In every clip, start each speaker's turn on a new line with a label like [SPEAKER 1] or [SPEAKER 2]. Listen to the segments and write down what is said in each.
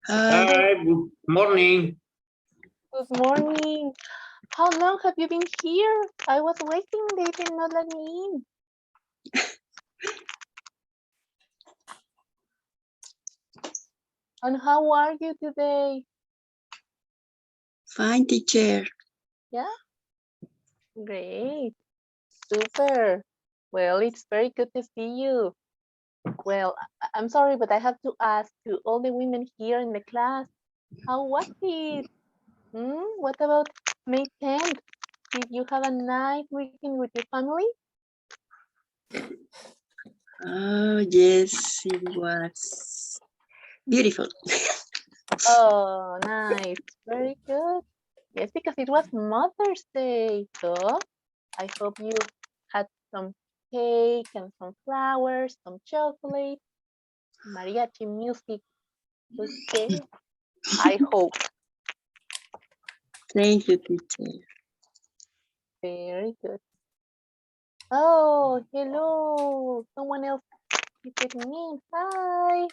[SPEAKER 1] Hi.
[SPEAKER 2] Hi, good morning.
[SPEAKER 3] Good morning. How long have you been here? I was waiting. They did not let me in. And how are you today?
[SPEAKER 1] Fine, teacher.
[SPEAKER 3] Yeah? Great. Super. Well, it's very good to see you. Well, I'm sorry, but I have to ask to all the women here in the class, how was it? What about May 10th? Did you have a nice weekend with your family?
[SPEAKER 1] Oh, yes, it was beautiful.
[SPEAKER 3] Oh, nice. Very good. Yes, because it was Mother's Day. So I hope you had some cake and some flowers, some chocolate, mariachi music. Okay, I hope.
[SPEAKER 1] Thank you, teacher.
[SPEAKER 3] Very good. Oh, hello. Someone else is getting in. Hi.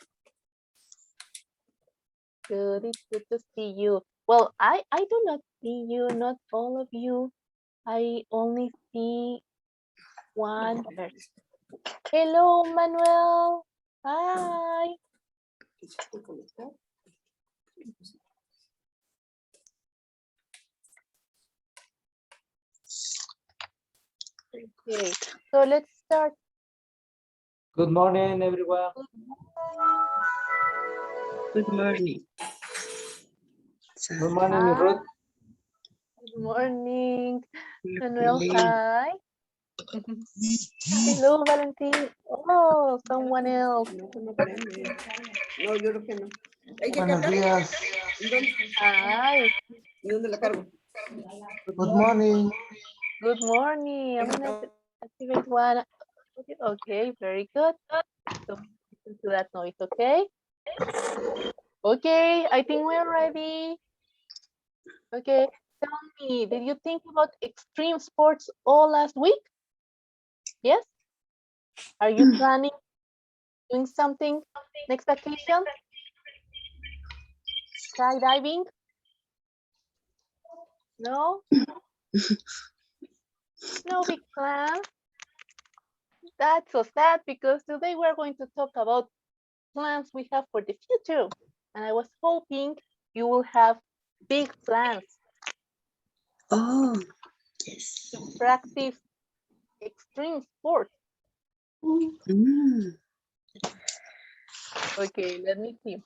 [SPEAKER 3] Good. It's good to see you. Well, I do not see you, not all of you. I only see one person. Hello, Manuel. Hi. Okay, so let's start.
[SPEAKER 2] Good morning, everyone.
[SPEAKER 1] Good morning.
[SPEAKER 2] Good morning, Miss Ruth.
[SPEAKER 3] Good morning. Manuel,
[SPEAKER 1] Okay.
[SPEAKER 3] hi. Hello, Valentin. Oh, someone else.
[SPEAKER 4] No, yo creo que no. Hay que
[SPEAKER 2] Buenos
[SPEAKER 4] cargar.
[SPEAKER 2] días.
[SPEAKER 3] Hi.
[SPEAKER 4] ¿Y dónde la cargo?
[SPEAKER 2] Good morning.
[SPEAKER 3] Good morning. I'm gonna activate one. Okay, very good. So listen to that noise, okay? Okay, I think we're ready. Okay, tell me, did you think about extreme sports all last week? Yes? Are you planning doing something next vacation? Skydiving? No? No big plans? That's so sad because today we're going to talk about plans we have for the future. And I was hoping you will have big plans
[SPEAKER 1] Oh, yes.
[SPEAKER 3] to practice extreme sports.
[SPEAKER 1] Mm.
[SPEAKER 3] Okay, let me see.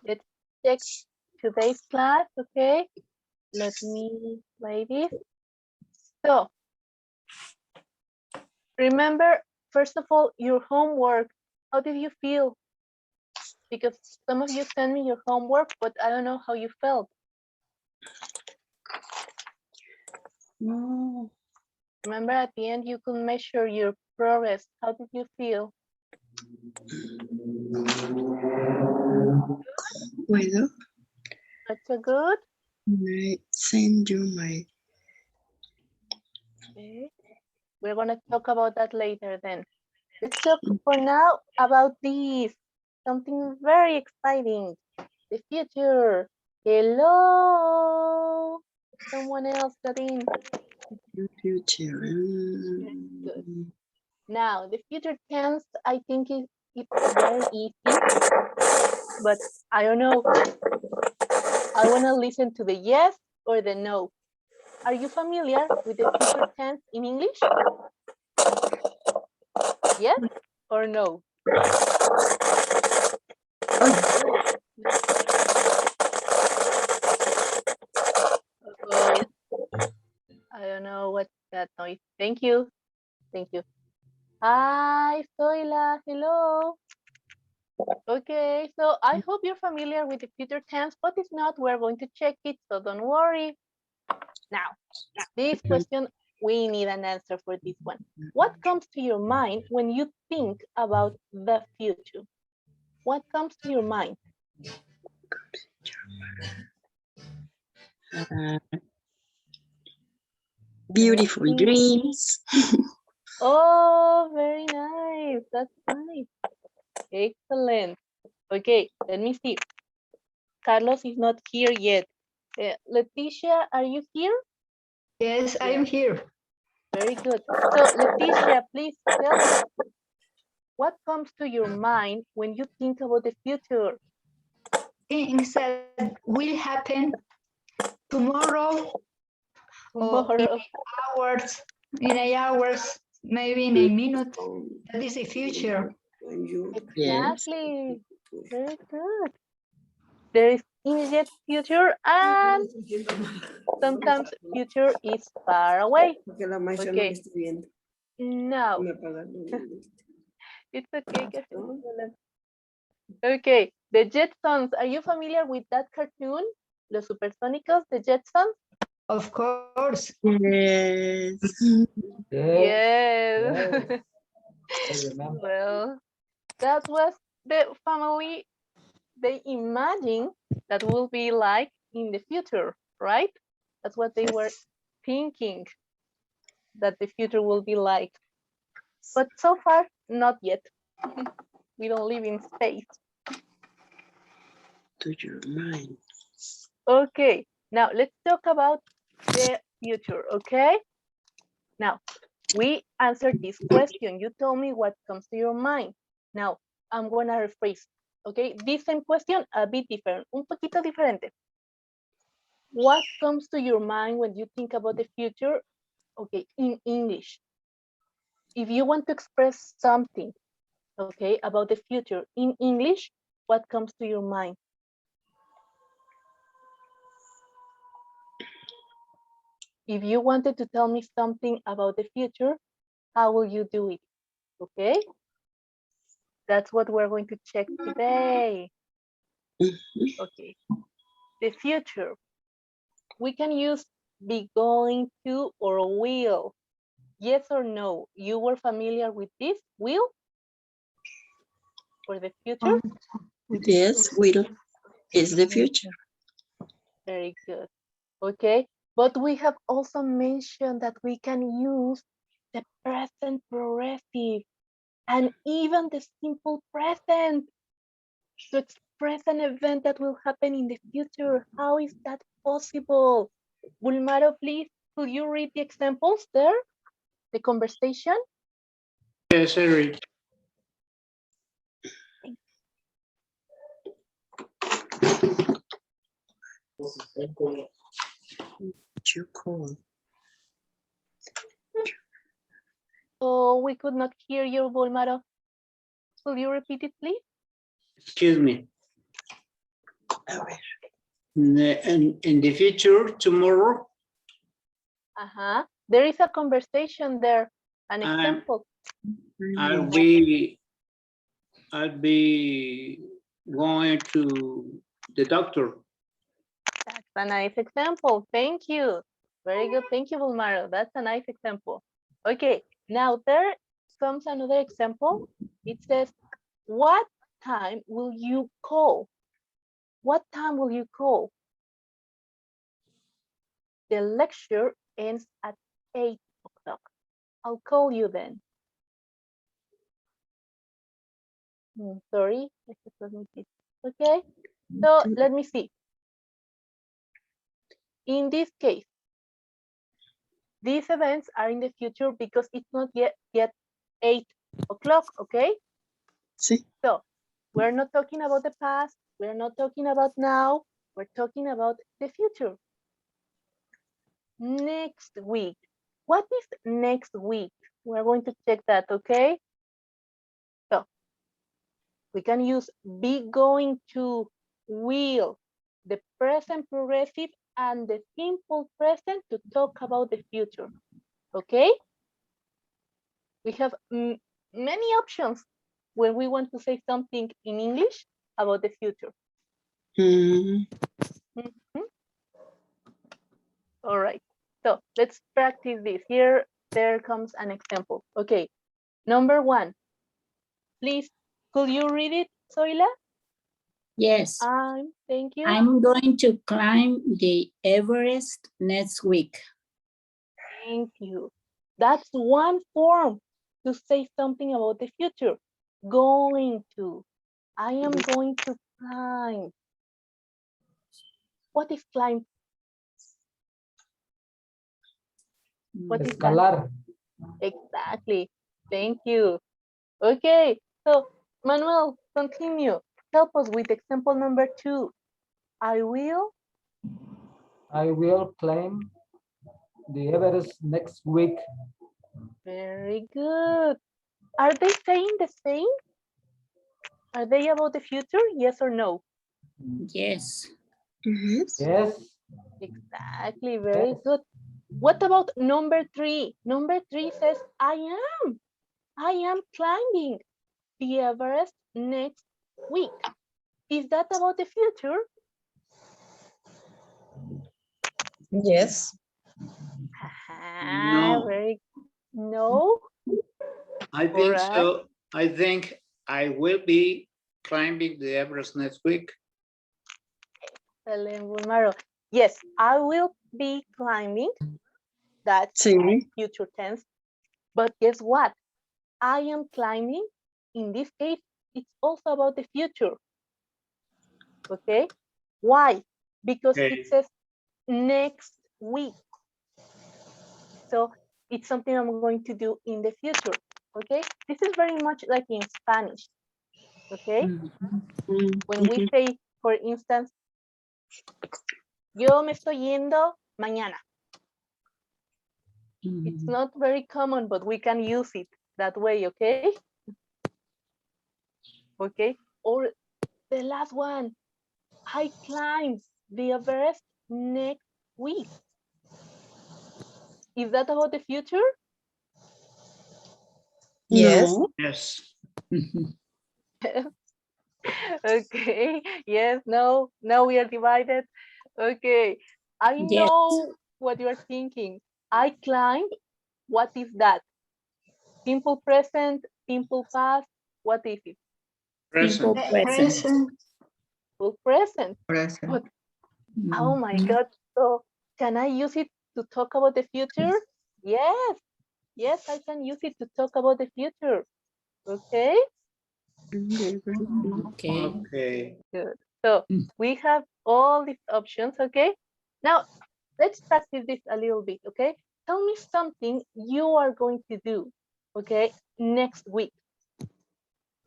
[SPEAKER 3] Let's check today's class, okay? Let me play this. So, remember, first of all, your homework. How did you feel? Because some of you sent me your homework, but I don't know how you felt.
[SPEAKER 1] Oh,
[SPEAKER 3] Remember, at the end, you could measure your progress. How did you feel?
[SPEAKER 1] well,
[SPEAKER 3] That's so good.
[SPEAKER 1] I send you my.
[SPEAKER 3] Okay. We're going to talk about that later then. Let's talk for now about this. Something very exciting. The future. Hello. Someone else got in.
[SPEAKER 1] Future.
[SPEAKER 3] Good. Now, the future tense, I think it's very easy, but I don't know. I want to listen to the yes or the no. Are you familiar with the future tense in English? Yes or no? Uh-oh. I don't know what's that noise. Thank you. Thank you. Hi, Soila. Hello. Okay, so I hope you're familiar with the future tense, but if not, we're going to check it, so don't worry. Now, this question, we need an answer for this one. What comes to your mind when you think about the future? What comes to your mind?
[SPEAKER 1] Beautiful dreams.
[SPEAKER 3] Oh, very nice. That's nice. Excellent. Okay, let me see. Carlos is not here yet. Leticia, are you here?
[SPEAKER 5] Yes, I am here.
[SPEAKER 3] Very good. So Leticia, please tell me, what comes to your mind when you think about the future?
[SPEAKER 5] Things that will happen tomorrow or
[SPEAKER 3] Tomorrow.
[SPEAKER 5] hours, in a hours, maybe in a minute. That is the future.
[SPEAKER 4] When you
[SPEAKER 3] Exactly. Very good. There is immediate future and sometimes future is far away.
[SPEAKER 4] Porque la maestra no
[SPEAKER 3] Okay.
[SPEAKER 4] me está viendo.
[SPEAKER 3] Now,
[SPEAKER 4] Me apagaron.
[SPEAKER 3] it's okay. Okay, the Jetsons. Are you familiar with that cartoon? Los Supersónicos, the Jetsons?
[SPEAKER 5] Of course.
[SPEAKER 1] Yes.
[SPEAKER 3] Yes.
[SPEAKER 2] Yes. I remember.
[SPEAKER 3] Well, that was the family they imagined that will be like in the future, right? That's what they were thinking that the future will be like. But so far, not yet. We don't live in space.
[SPEAKER 1] To your mind.
[SPEAKER 3] Okay, now let's talk about the future, okay? Now, we answered this question. You told me what comes to your mind. Now, I'm gonna rephrase, okay? This same question, a bit different, un poquito diferente. What comes to your mind when you think about the future? Okay, in English. If you want to express something, okay, about the future in English, what comes to your mind? If you wanted to tell me something about the future, how will you do it? Okay? That's what we're going to check today. Okay. The future. We can use be going to or will. Yes or no? You were familiar with this? Will? For the future?
[SPEAKER 1] Yes, will is the future.
[SPEAKER 3] Very good. Okay. But we have also mentioned that we can use the present progressive and even the simple present to express an event that will happen in the future. How is that possible? Bulmaro, please, could you read the examples there? The conversation?
[SPEAKER 2] Yes, I read.
[SPEAKER 1] You call.
[SPEAKER 3] Oh, we could not hear you, Bulmaro. Could you repeat it, please?
[SPEAKER 2] Excuse me.
[SPEAKER 1] A ver.
[SPEAKER 2] In the future, tomorrow,
[SPEAKER 3] There is a conversation there, an
[SPEAKER 2] I'm-
[SPEAKER 3] example.
[SPEAKER 2] I'll be going to the doctor.
[SPEAKER 3] That's a nice example. Thank you. Very good. Thank you, Bulmaro. That's a nice example. Okay, now there comes another example. It says, what time will you call? What time will you call? The lecture ends at 8 o'clock. I'll call you then. Sorry, let me see. Okay, so let me see. In this case, these events are in the future because it's not yet 8 o'clock, okay?
[SPEAKER 1] Sí.
[SPEAKER 3] So we're not talking about the past, we're not talking about now, we're talking about the future. Next week. What is next week? We're going to check that, okay? So we can use be going to, will, the present progressive and the simple present to talk about the future, okay? We have many options when we want to say something in English about the future.
[SPEAKER 1] Mm,
[SPEAKER 3] All right, so let's practice this. Here, there comes an example. Okay, number 1. Please, could you read it, Zoila?
[SPEAKER 6] Yes,
[SPEAKER 3] Thank you.
[SPEAKER 6] I'm going to climb the Everest next week.
[SPEAKER 3] Thank you. That's one form to say something about the future. Going to. I am going to climb. What is climb? What is that?
[SPEAKER 7] Escalar.
[SPEAKER 3] Exactly. Thank you. Okay, so Manuel, continue. Help us with example number 2. I will.
[SPEAKER 7] I will climb the Everest next week.
[SPEAKER 3] Very good. Are they saying the same? Are they about the future? Yes or no?
[SPEAKER 6] Yes.
[SPEAKER 1] Yes.
[SPEAKER 7] Yes.
[SPEAKER 3] Exactly. Very
[SPEAKER 7] Yes.
[SPEAKER 3] good. What about number 3? Number 3 says, I am climbing the Everest next week. Is that about the future?
[SPEAKER 1] Yes.
[SPEAKER 2] No.
[SPEAKER 3] Very no.
[SPEAKER 2] I think
[SPEAKER 3] Correct.
[SPEAKER 2] so. I think I will be climbing the Everest next week.
[SPEAKER 3] Excellent, Bulmaro. Yes, I will be climbing. That's
[SPEAKER 1] Sí.
[SPEAKER 3] future tense. But guess what? I am climbing. In this case, it's also about the future. Okay. Why? Because
[SPEAKER 2] Okay.
[SPEAKER 3] it says next week. So it's something I'm going to do in the future. Okay. This is very much like in Spanish. Okay. When we say, for instance, yo me estoy yendo mañana. It's not very common, but we can use it that way, okay? Okay. Or the last one, I climb the Everest next week. Is that about the future?
[SPEAKER 1] Yes.
[SPEAKER 6] No.
[SPEAKER 2] Yes.
[SPEAKER 3] Okay. Yes, no, now we are divided. Okay. I
[SPEAKER 6] Yes.
[SPEAKER 3] know what you are thinking. I climb. What is that? Simple present, simple past. What is it?
[SPEAKER 2] Present.
[SPEAKER 6] Present.
[SPEAKER 3] Simple present.
[SPEAKER 1] Present.
[SPEAKER 3] But oh my God. So can I use it to talk about the future? Yes. Yes, I can use it to talk about the future. Okay.
[SPEAKER 6] Okay.
[SPEAKER 2] Okay.
[SPEAKER 3] Good. So we have all these options. Okay. Now let's practice this a little bit. Okay. Tell me something you are going to do. Okay. Next week.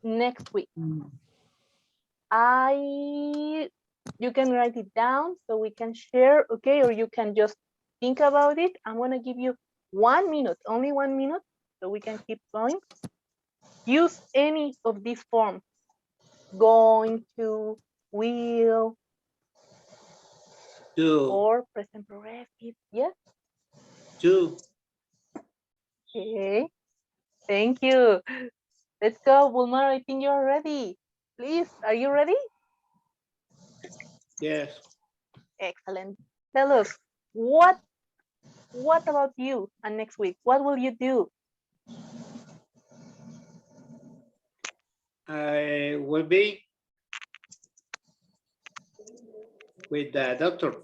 [SPEAKER 3] Next week. You can write it down so we can share, okay? Or you can just think about it. I'm gonna give you 1 minute, only 1 minute, so we can keep going. Use any of these forms. Going to, will,
[SPEAKER 2] Do.
[SPEAKER 3] or present progressive. Yes.
[SPEAKER 2] Do.
[SPEAKER 3] Okay. Thank you. Let's go, Bulmar. I think you're ready. Please, are you ready?
[SPEAKER 2] Yes.
[SPEAKER 3] Excellent. Tell us what about you and next week? What will you do?
[SPEAKER 2] I will be with the doctor.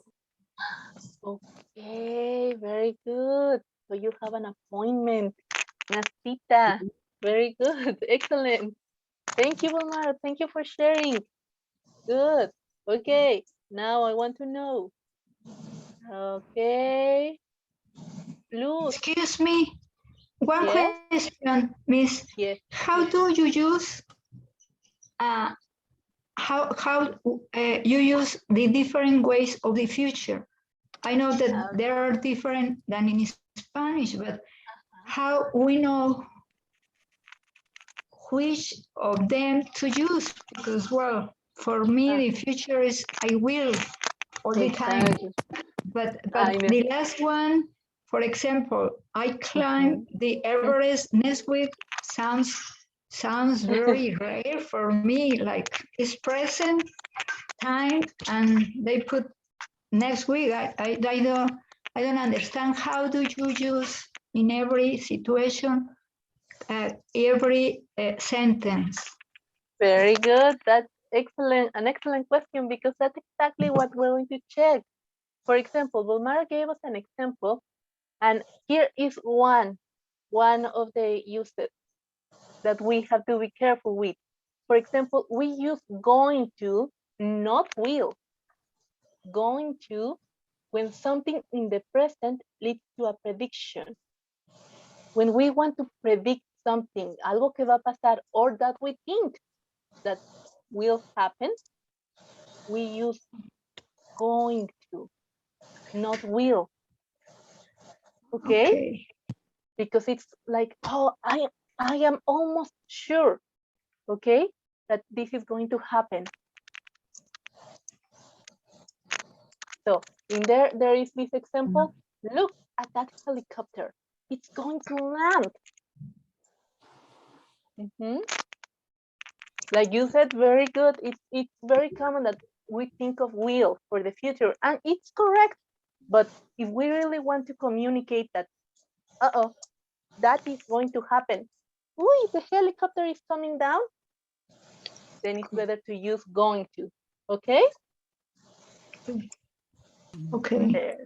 [SPEAKER 3] Okay, very good. So you have an appointment. Nastita, very good. Excellent. Thank you, Omar. Thank you for sharing. Good. Okay, now I want to know. Okay. Luz.
[SPEAKER 5] Excuse me, one
[SPEAKER 3] Yes?
[SPEAKER 5] question, Miss.
[SPEAKER 3] Yes.
[SPEAKER 5] How do you use you use the different ways of the future? I know that there are different than in Spanish, but how we know which of them to use? Because, well, for me, the future is I will all the time.
[SPEAKER 3] Exactly.
[SPEAKER 5] But
[SPEAKER 3] I know.
[SPEAKER 5] the last one, for example, I climb the Everest next week sounds very rare for me. Like it's present time, and they put next week. I don't understand. How do you use in every situation, every sentence?
[SPEAKER 3] Very good. That's excellent. An excellent question because that's exactly what we're going to check. For example, Bulmara gave us an example, and here is one of the uses that we have to be careful with. For example, we use going to, not will. going to when something in the present leads to a prediction. When we want to predict something, algo que va a pasar, or that we think that will happen, we use going to, not will. Okay? Because it's like, oh, I am almost sure, okay, that this is going to happen. So in there is this example. Look at that helicopter. It's going to land. Like you said, very good. It's very common that we think of will for the future, and it's correct. But if we really want to communicate that, that is going to happen. Ooh, the helicopter is coming down. Then it's better to use going to. Okay?
[SPEAKER 5] Okay.
[SPEAKER 3] There.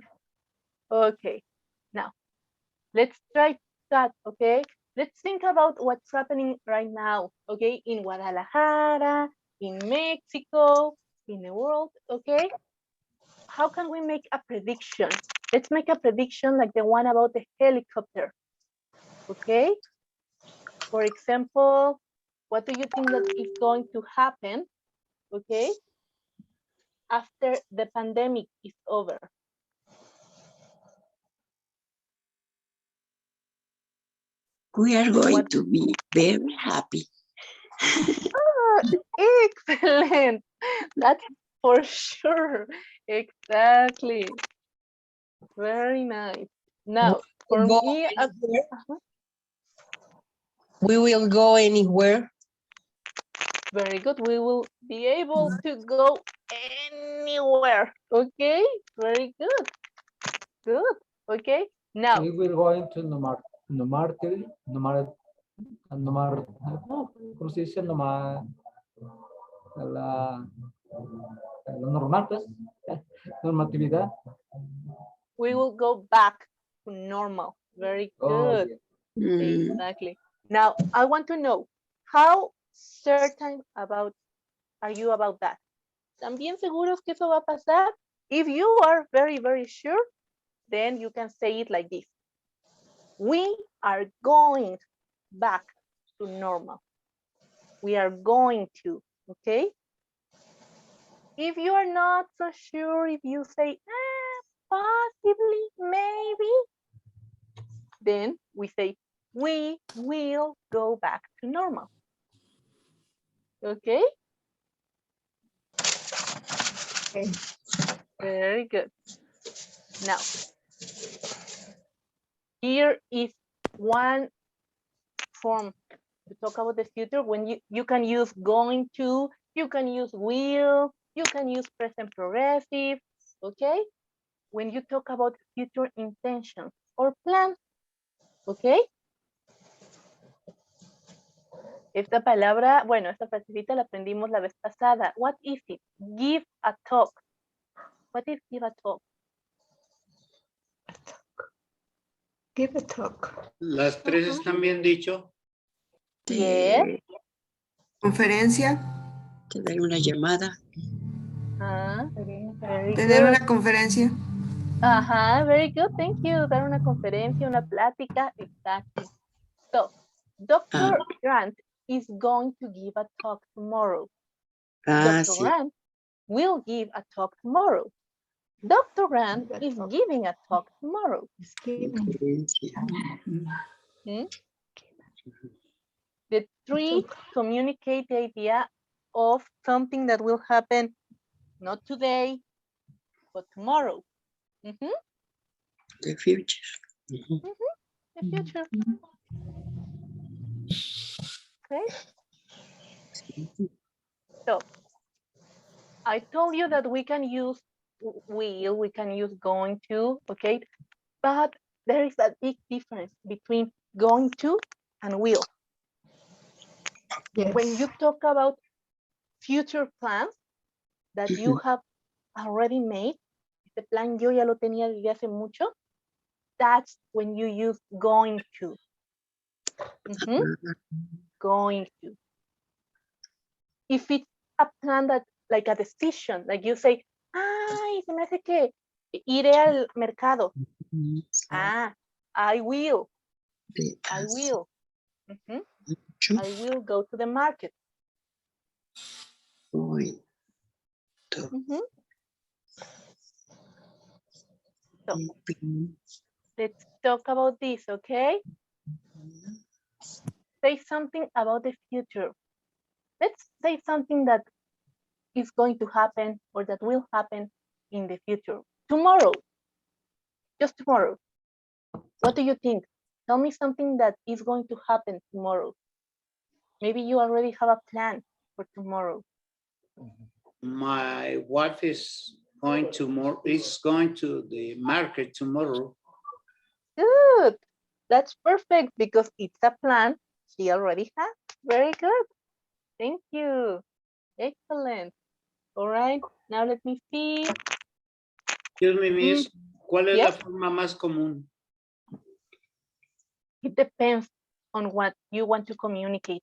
[SPEAKER 3] Okay. Now, let's try that, okay? Let's think about what's happening right now, okay? In Guadalajara, in Mexico, in the world, okay? How can we make a prediction? Let's make a prediction like the one about the helicopter, okay? For example, what do you think that is going to happen, okay, after the pandemic is over?
[SPEAKER 1] We are going to be very happy.
[SPEAKER 3] Oh, excellent. That's for sure. Exactly. Very nice. Now, for
[SPEAKER 4] Go
[SPEAKER 3] me,
[SPEAKER 4] anywhere. We will go anywhere.
[SPEAKER 3] very good. We will be able to go anywhere. Okay, very good. Good. Okay. Now,
[SPEAKER 7] We will go into ¿cómo se dice? Lo normal, pues, normatividad.
[SPEAKER 3] we will go back to normal. Very good.
[SPEAKER 7] yeah.
[SPEAKER 1] Mm,
[SPEAKER 3] Exactly. Now, I want to know how certain are you about that? ¿Están bien seguros que eso va a pasar? If you are very, very sure, then you can say it like this. We are going back to normal. We are going to, okay? If you are not so sure, if you say, possibly, maybe, then we say, we will go back to normal. Okay?
[SPEAKER 5] Okay.
[SPEAKER 3] Very good. Now, here is one form to talk about the future when you can use going to, you can use will, you can use present progressive, okay? When you talk about future intentions or plans, okay? Esta palabra, bueno, esta frasecita la aprendimos la vez pasada. What is it? Give a talk. What is give a talk?
[SPEAKER 5] Give a talk.
[SPEAKER 2] Las tres están bien dicho.
[SPEAKER 3] Yes.
[SPEAKER 4] Conferencia.
[SPEAKER 1] Te daré una llamada.
[SPEAKER 3] Very
[SPEAKER 4] Tener
[SPEAKER 3] good.
[SPEAKER 4] una conferencia.
[SPEAKER 3] Ajá, very good, thank you. Dar una conferencia, una plática, exactly. So, Dr. Grant is going to give a talk tomorrow. Dr.
[SPEAKER 1] Sí.
[SPEAKER 3] Grant will give a talk tomorrow. Dr. Grant is giving a talk tomorrow.
[SPEAKER 5] It's giving.
[SPEAKER 1] Conferencia.
[SPEAKER 3] The three communicate the idea of something that will happen not today, but tomorrow.
[SPEAKER 1] The future.
[SPEAKER 3] The future. Okay. So I told you that we can use will, we can use going to, okay? But there is a big difference between going to and will.
[SPEAKER 5] Yes.
[SPEAKER 3] When you talk about future plans that you have already made, este plan yo ya lo tenía desde hace mucho, that's when you use going to. Going to. If it's a plan that, like a decision, like you say, Ay, se me hace que iré al mercado. Ah, I will. I will. Mhm. I will go to the market.
[SPEAKER 1] Voy.
[SPEAKER 3] Mhm. So let's talk about this, okay? Say something about the future. Let's say something that is going to happen or that will happen in the future. Tomorrow, just tomorrow. What do you think? Tell me something that is going to happen tomorrow. Maybe you already have a plan for tomorrow.
[SPEAKER 2] My wife is going to the market tomorrow.
[SPEAKER 3] Good. That's perfect because it's a plan she already has. Very good. Thank you. Excellent. All right. Now let me see.
[SPEAKER 2] Excuse me, Miss. ¿Cuál es la
[SPEAKER 3] Yes.
[SPEAKER 2] forma más común?
[SPEAKER 3] It depends on what you want to communicate.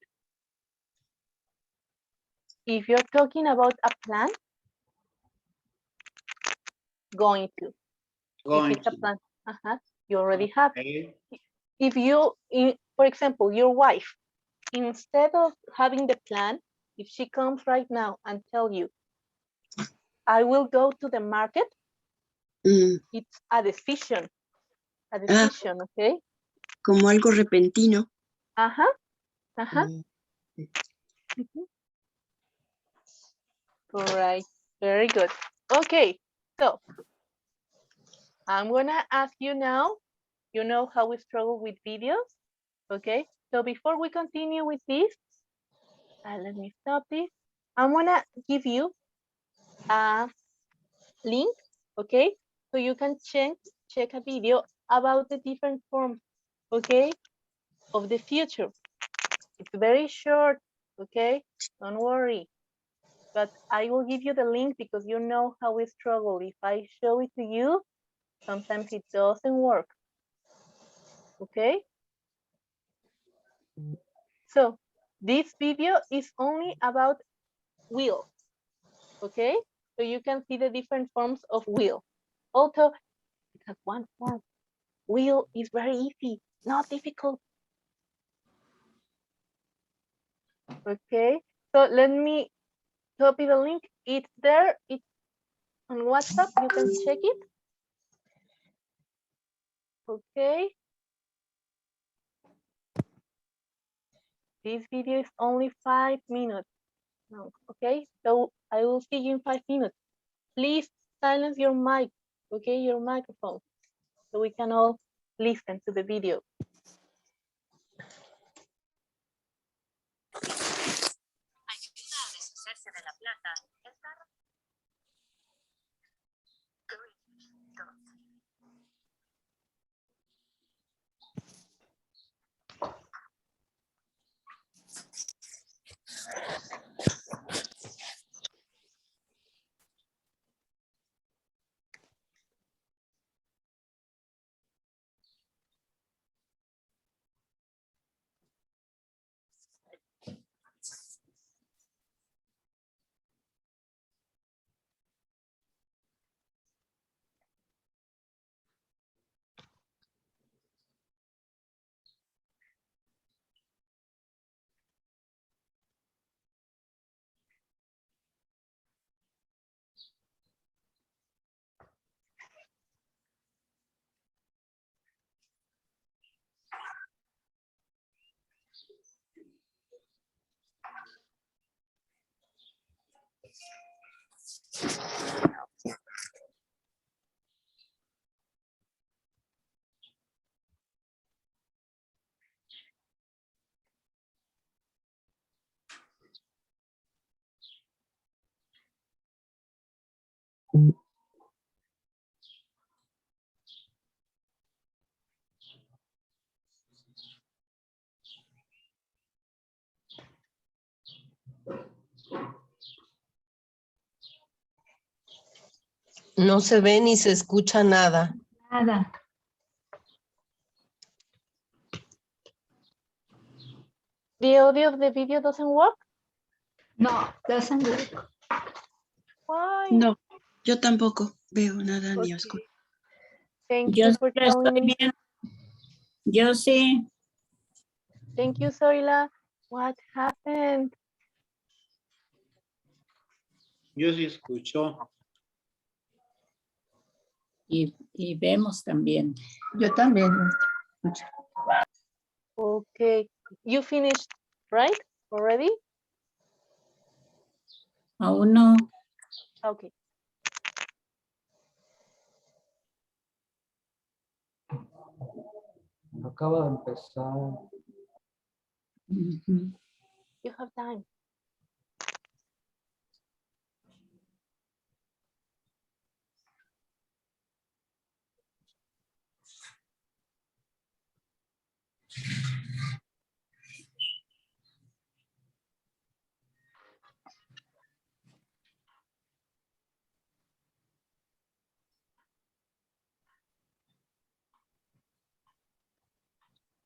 [SPEAKER 3] If you're talking about a plan, going to.
[SPEAKER 2] Going
[SPEAKER 3] If it's a
[SPEAKER 2] to.
[SPEAKER 3] plan, you already have.
[SPEAKER 2] Okay.
[SPEAKER 3] If you, for example, your wife, instead of having the plan, if she comes right now and tell you, I will go to the market, it's a decision. A decision, okay?
[SPEAKER 1] Como algo repentino.
[SPEAKER 3] Mhm. All right, very good. Okay, so I'm gonna ask you now, you know how we struggle with videos, okay? So before we continue with this, let me stop this. I'm gonna give you a link, okay? So you can check a video about the different forms, okay, of the future. It's very short, okay? Don't worry. But I will give you the link because you know how we struggle. If I show it to you, sometimes it doesn't work, okay? So this video is only about will, okay? So you can see the different forms of will. Also, it has one form. Will is very easy, not difficult. Okay, so let me copy the link. It's there, it's on WhatsApp, you can check it. Okay. This video is only 5 minutes long, okay? So I will see you in 5 minutes. Please silence your mic, okay, your microphone, so we can all listen to the video.
[SPEAKER 8] No se ve ni se escucha nada.
[SPEAKER 5] Nada.
[SPEAKER 3] The audio of the video doesn't work?
[SPEAKER 5] No, doesn't work.
[SPEAKER 3] Why?
[SPEAKER 1] No. Yo tampoco veo nada ni oscuro.
[SPEAKER 3] Thank
[SPEAKER 6] Yo
[SPEAKER 3] you
[SPEAKER 6] sí
[SPEAKER 3] for
[SPEAKER 6] lo
[SPEAKER 3] telling
[SPEAKER 6] estoy
[SPEAKER 3] me.
[SPEAKER 6] viendo. Yo sí.
[SPEAKER 3] Thank you, Zoila. What happened?
[SPEAKER 2] Yo sí escucho.
[SPEAKER 6] Y vemos también.
[SPEAKER 8] Yo también.
[SPEAKER 3] Okay. You finished, right? Already?
[SPEAKER 6] Aún no.
[SPEAKER 3] Okay.
[SPEAKER 7] Acaba de empezar.
[SPEAKER 6] Ujú.
[SPEAKER 3] You have time.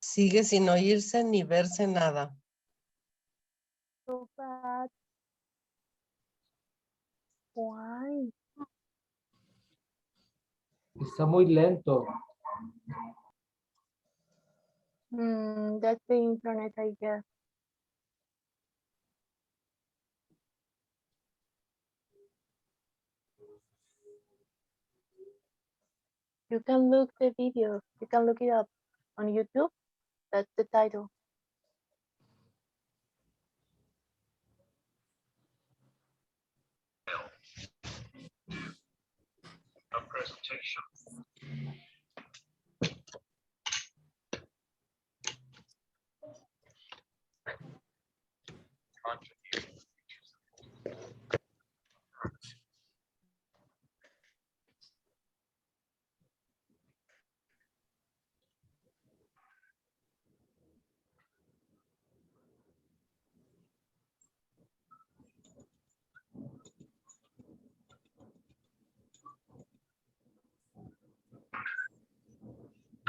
[SPEAKER 8] Sigue sin oírse ni verse nada.
[SPEAKER 3] So bad. Why?
[SPEAKER 7] Está muy lento.
[SPEAKER 3] That's the internet, I guess. You can look the video. You can look it up on YouTube. That's the title.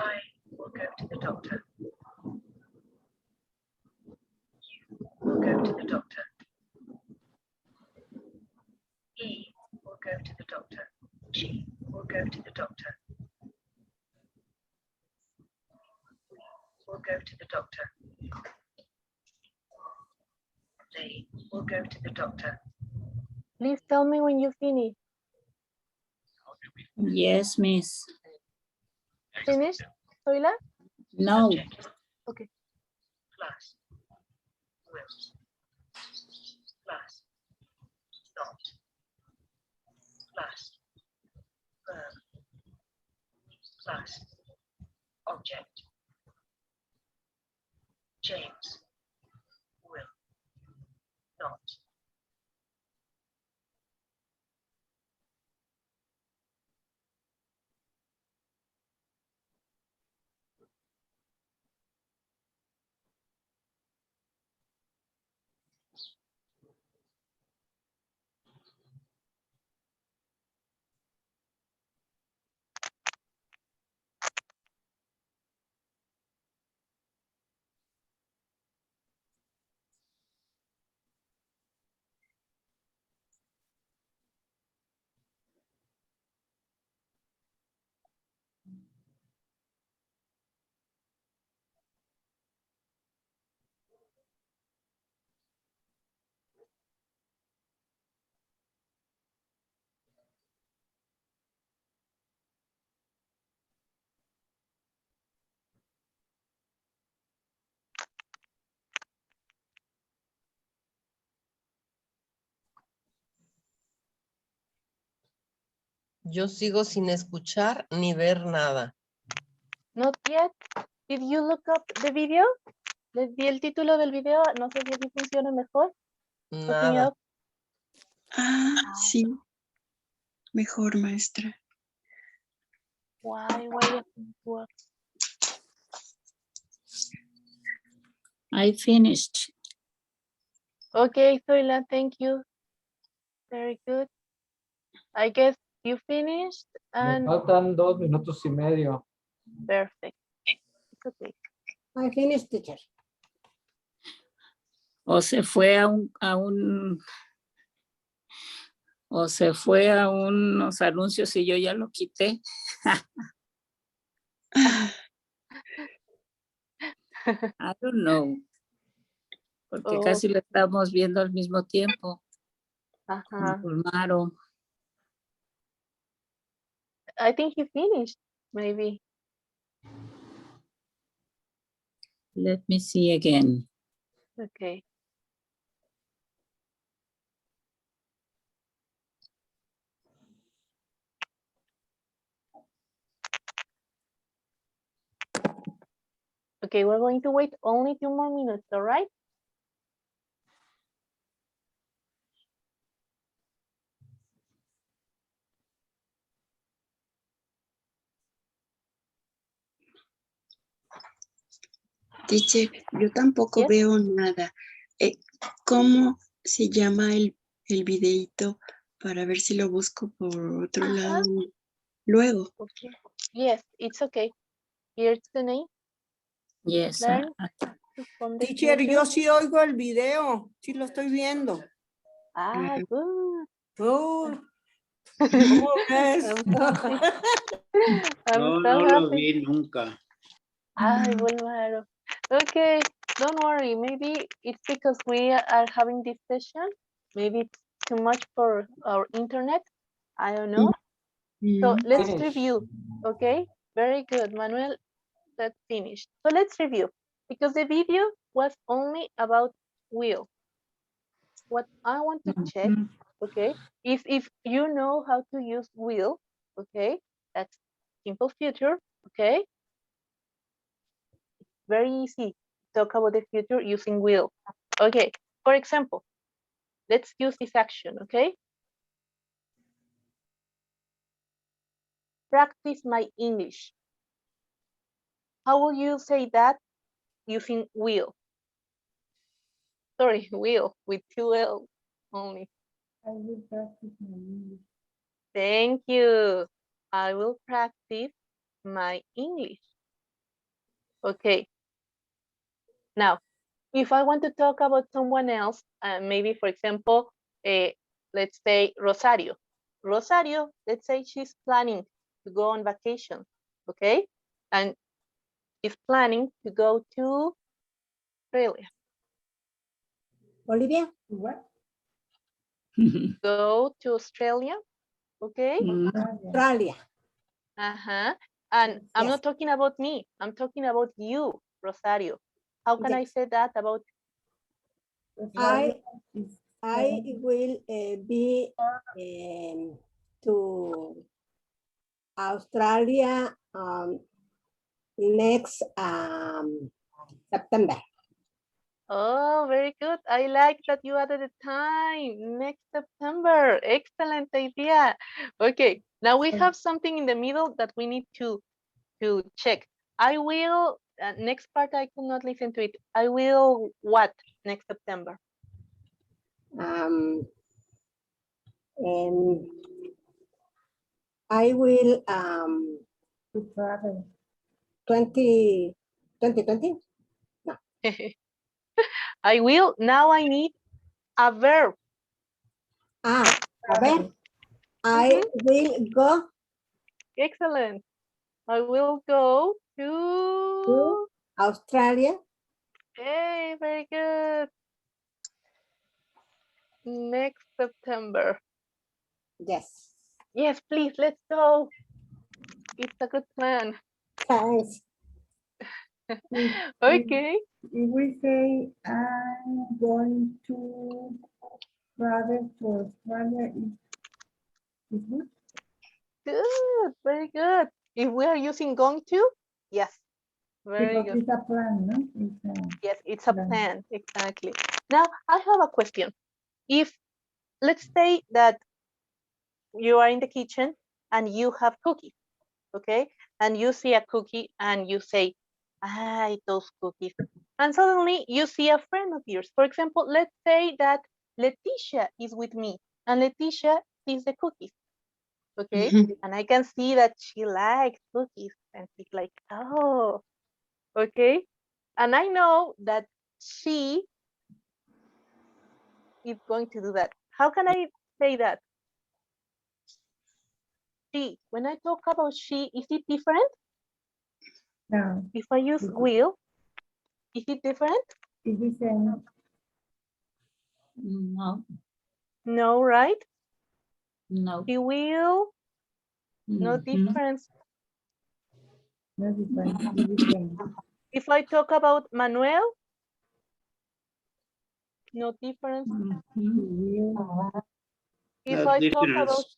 [SPEAKER 9] I will go to the doctor. You will go to the doctor. He will go to the doctor. She will go to the doctor. We will go to the doctor. They will go to the doctor.
[SPEAKER 3] Please tell me when you finish.
[SPEAKER 6] Yes, miss.
[SPEAKER 3] Finished, Zoila?
[SPEAKER 6] No.
[SPEAKER 9] Subject.
[SPEAKER 3] Okay.
[SPEAKER 9] Plus. Will. Plus. Not. Plus. Verb. Plus. Object. James. Will. Not.
[SPEAKER 8] Yo sigo sin escuchar ni ver nada.
[SPEAKER 3] Not yet. Did you look up the video? Les di el título del video. No sé si así funciona mejor. Looking
[SPEAKER 8] Nada.
[SPEAKER 3] up.
[SPEAKER 1] Ah, sí. Mejor, maestra.
[SPEAKER 3] Why doesn't it work?
[SPEAKER 6] I finished.
[SPEAKER 3] Okay, Zoila, thank you. Very good. I guess you finished
[SPEAKER 7] Me
[SPEAKER 3] and
[SPEAKER 7] faltan 2 minutos y medio.
[SPEAKER 3] perfect. It's okay.
[SPEAKER 4] I finished, teacher.
[SPEAKER 6] O se fue a un O se fue a unos anuncios y yo ya lo quité. I don't know. Porque
[SPEAKER 3] Oh,
[SPEAKER 6] casi lo estamos viendo al mismo tiempo.
[SPEAKER 3] uh-huh.
[SPEAKER 6] Confirmaron.
[SPEAKER 3] I think he finished, maybe.
[SPEAKER 6] Let me see again.
[SPEAKER 3] Okay. Okay, we're going to wait only 2 more minutes, all right?
[SPEAKER 1] Teacher, yo tampoco
[SPEAKER 3] Yes.
[SPEAKER 1] veo nada. ¿Cómo se llama el videíto para ver si lo busco por otro lado luego?
[SPEAKER 3] Okay. Yes, it's okay. Here's the name.
[SPEAKER 6] Yes.
[SPEAKER 3] Learn to form the
[SPEAKER 4] Teacher,
[SPEAKER 3] future.
[SPEAKER 4] yo sí oigo el video, sí lo estoy viendo.
[SPEAKER 3] Ah, good.
[SPEAKER 4] Oh, ¿cómo ves?
[SPEAKER 3] I'm happy. I'm
[SPEAKER 2] No,
[SPEAKER 3] so
[SPEAKER 2] no lo
[SPEAKER 3] happy.
[SPEAKER 2] vi nunca.
[SPEAKER 3] Ay, bueno. Okay, don't worry. Maybe it's because we are having this session. Maybe it's too much for our internet. I don't know. So let's
[SPEAKER 7] Finish.
[SPEAKER 3] review. Okay, very good, Manuel. That's finished. So let's review because the video was only about will. What I want to check, okay, is if you know how to use will, okay, that's simple future, okay, very easy. Talk about the future using will. Okay, for example, let's use this action, okay? Practice my English. How will you say that using will? Sorry, will with 2 L only.
[SPEAKER 9] I will practice my English.
[SPEAKER 3] Thank you. I will practice my English. Okay. Now, if I want to talk about someone else, maybe, for example, let's say Rosario. Rosario, let's say she's planning to go on vacation, okay? And is planning to go to Australia.
[SPEAKER 9] Olivia, what?
[SPEAKER 3] Go to Australia, okay?
[SPEAKER 9] Australia.
[SPEAKER 3] Uh-huh. And I'm
[SPEAKER 9] Yes.
[SPEAKER 3] not talking about me. I'm talking about you, Rosario. How can I
[SPEAKER 9] Yes.
[SPEAKER 3] say that about
[SPEAKER 9] I will be to Australia next September.
[SPEAKER 3] Oh, very good. I like that you added a time. Next September. Excellent idea. Okay, now we have something in the middle that we need to check. I will, next part I could not listen to it. I will what next September?
[SPEAKER 9] And I will to travel 2020.
[SPEAKER 3] I will, now I need a verb.
[SPEAKER 9] A ver, I will go
[SPEAKER 3] Excellent. I will go to
[SPEAKER 9] Australia.
[SPEAKER 3] Hey, very good. Next September.
[SPEAKER 9] Yes.
[SPEAKER 3] Yes, please, let's go. It's a good plan.
[SPEAKER 9] Thanks.
[SPEAKER 3] Okay.
[SPEAKER 9] If we say I'm going to travel to Australia, is good?
[SPEAKER 3] Good, very good. If we are using going to, yes, very good.
[SPEAKER 9] It's a plan, no?
[SPEAKER 3] Yes, it's a plan, exactly. Now, I have a question. If, let's say that you are in the kitchen and you have cookies, okay? And you see a cookie and you say, I eat those cookies. And suddenly you see a friend of yours. For example, let's say that Leticia is with me and Leticia sees the cookies, okay? And I can see that she likes cookies and she's like, oh, okay? And I know that she is going to do that. How can I say that? she. When I talk about she, is it different?
[SPEAKER 10] No,
[SPEAKER 3] If I use will, is it different?
[SPEAKER 10] it's the same.
[SPEAKER 6] No,
[SPEAKER 3] No, right?
[SPEAKER 6] no.
[SPEAKER 3] He will, no
[SPEAKER 6] Mhm.
[SPEAKER 3] difference.
[SPEAKER 10] No different. It's the same.
[SPEAKER 3] If I talk about Manuel, no difference.
[SPEAKER 6] Mhm.
[SPEAKER 10] Will.
[SPEAKER 3] If
[SPEAKER 2] No
[SPEAKER 3] I talk about,
[SPEAKER 2] difference.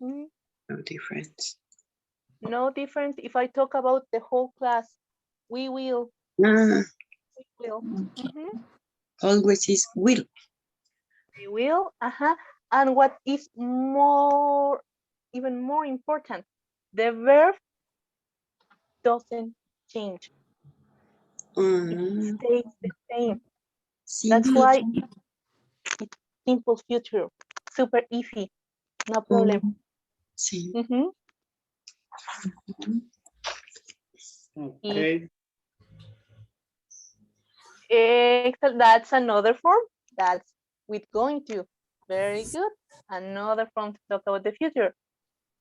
[SPEAKER 3] Mhm.
[SPEAKER 1] No difference.
[SPEAKER 3] No difference. If I talk about the whole class, we will,
[SPEAKER 1] Ah,
[SPEAKER 3] we will.
[SPEAKER 6] Okay.
[SPEAKER 3] Mhm.
[SPEAKER 1] always is will.
[SPEAKER 3] We will, and what is more, even more important, the verb doesn't change. It stays the same. That's
[SPEAKER 1] Simple.
[SPEAKER 3] why it's simple future, super easy, no problem.
[SPEAKER 1] Sí.
[SPEAKER 3] Mhm.
[SPEAKER 2] Okay.
[SPEAKER 3] That's another form. That's with going to. Very good. Another form to talk about the future.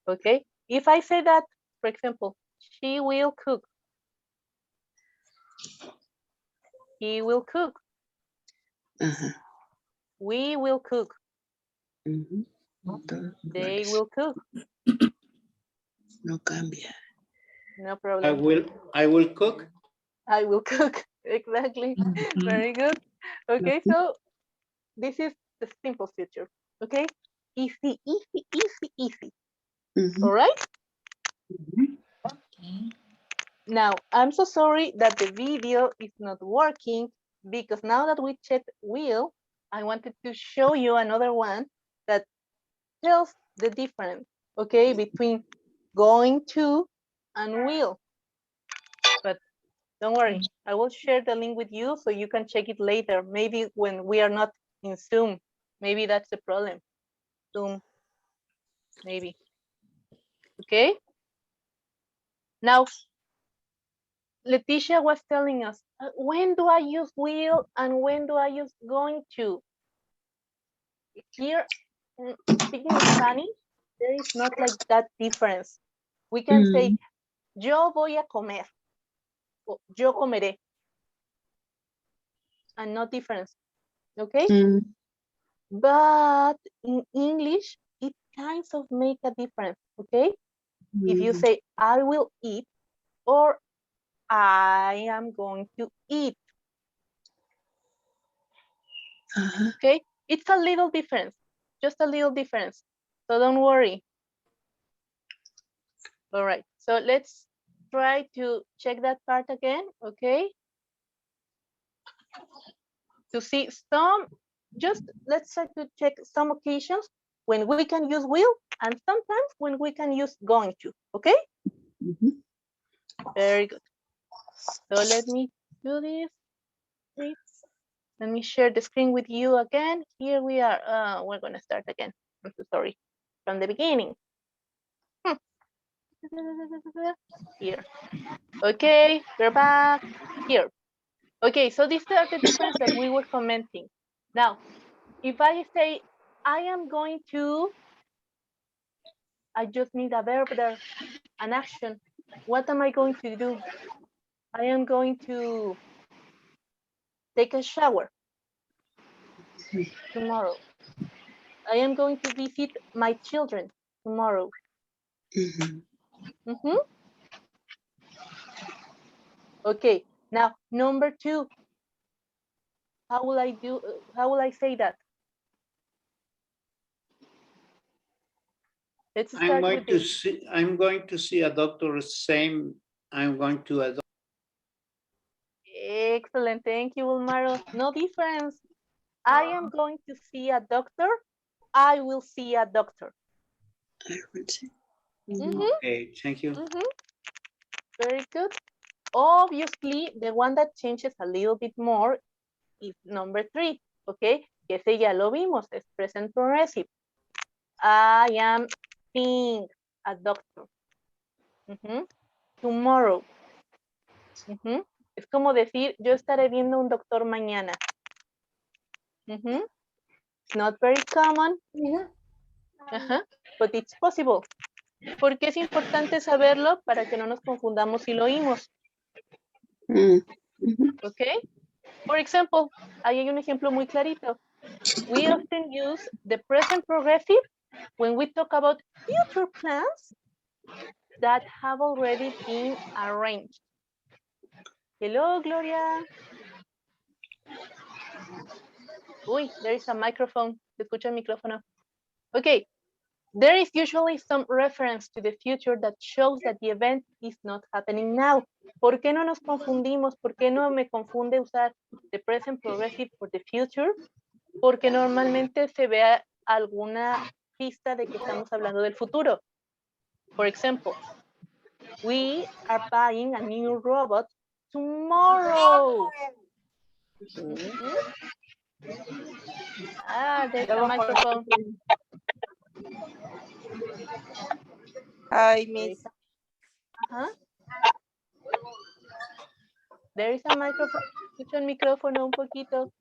[SPEAKER 3] Okay. If I say that, for example, she will cook. He will cook.
[SPEAKER 1] Ajá.
[SPEAKER 3] We will cook.
[SPEAKER 1] Ujú. Todos
[SPEAKER 3] They
[SPEAKER 1] iguales.
[SPEAKER 3] will cook.
[SPEAKER 1] No cambia.
[SPEAKER 3] No
[SPEAKER 2] I
[SPEAKER 3] problem.
[SPEAKER 2] will cook.
[SPEAKER 3] I will cook. Exactly.
[SPEAKER 6] Mhm.
[SPEAKER 3] Very good. Okay, so this is the simple future. Okay. Easy, easy, easy, easy.
[SPEAKER 1] Ujú.
[SPEAKER 3] All right.
[SPEAKER 6] Okay.
[SPEAKER 3] Now, I'm so sorry that the video is not working because now that we checked will, I wanted to show you another one that tells the difference, okay, between going to and will. But don't worry, I will share the link with you so you can check it later. Maybe when we are not in Zoom, maybe that's the problem. Zoom, maybe. Okay. Now, Leticia was telling us, when do I use will and when do I use going to? Here, speaking Spanish, there is not like that difference. We can say, yo voy a comer, or yo comeré, and no difference, okay? But in English, it kind of make a difference, okay? If you say, I will eat, or I am going to eat, okay? It's a little difference, just a little difference. So don't worry. All right, so let's try to check that part again, okay? To see some, just let's try to check some occasions when we can use will and sometimes when we can use going to, okay? Very good. So let me do this, please. Let me share the screen with you again. Here we are. We're gonna start again. I'm so sorry. From the beginning. Here. Okay, we're back. Here. Okay, so these are the difference that we were commenting. Now, if I say, I am going to, I just need a verb there, an action. What am I going to do? I am going to take a shower tomorrow. I am going to visit my children tomorrow. Okay, now number 2. How will I do? How will I say that? Let's
[SPEAKER 2] I'm
[SPEAKER 3] start
[SPEAKER 2] going
[SPEAKER 3] with
[SPEAKER 2] to
[SPEAKER 3] this.
[SPEAKER 2] see. I'm going to see a doctor. Same. I'm going to a doctor.
[SPEAKER 3] Excellent, thank you, Ulmaro. No difference. I am going to see a doctor. I will see a doctor.
[SPEAKER 2] Okay, thank you.
[SPEAKER 3] Very good. Obviously, the one that changes a little bit more is number 3, okay? Que ese ya lo vimos, es present progressive. I am seeing a doctor. Tomorrow. Es como decir, yo estaré viendo un doctor mañana. Not very common, but it's possible. ¿Por qué es importante saberlo? Para que no nos confundamos si lo oímos. ¿Ok? For example, ahí hay un ejemplo muy clarito. We often use the present progressive when we talk about future plans that have already been arranged. Hello, Gloria. Uy, there is a microphone. Se escucha el micrófono. Okay. There is usually some reference to the future that shows that the event is not happening now. ¿Por qué no nos confundimos? ¿Por qué no me confunde usar the present progressive for the future? Porque normalmente se ve alguna pista de que estamos hablando del futuro. For example, we are buying a new robot tomorrow. Ah, there's a microphone.
[SPEAKER 11] Hi, Miss.
[SPEAKER 3] There is a microphone. Escucho el micrófono un poquito.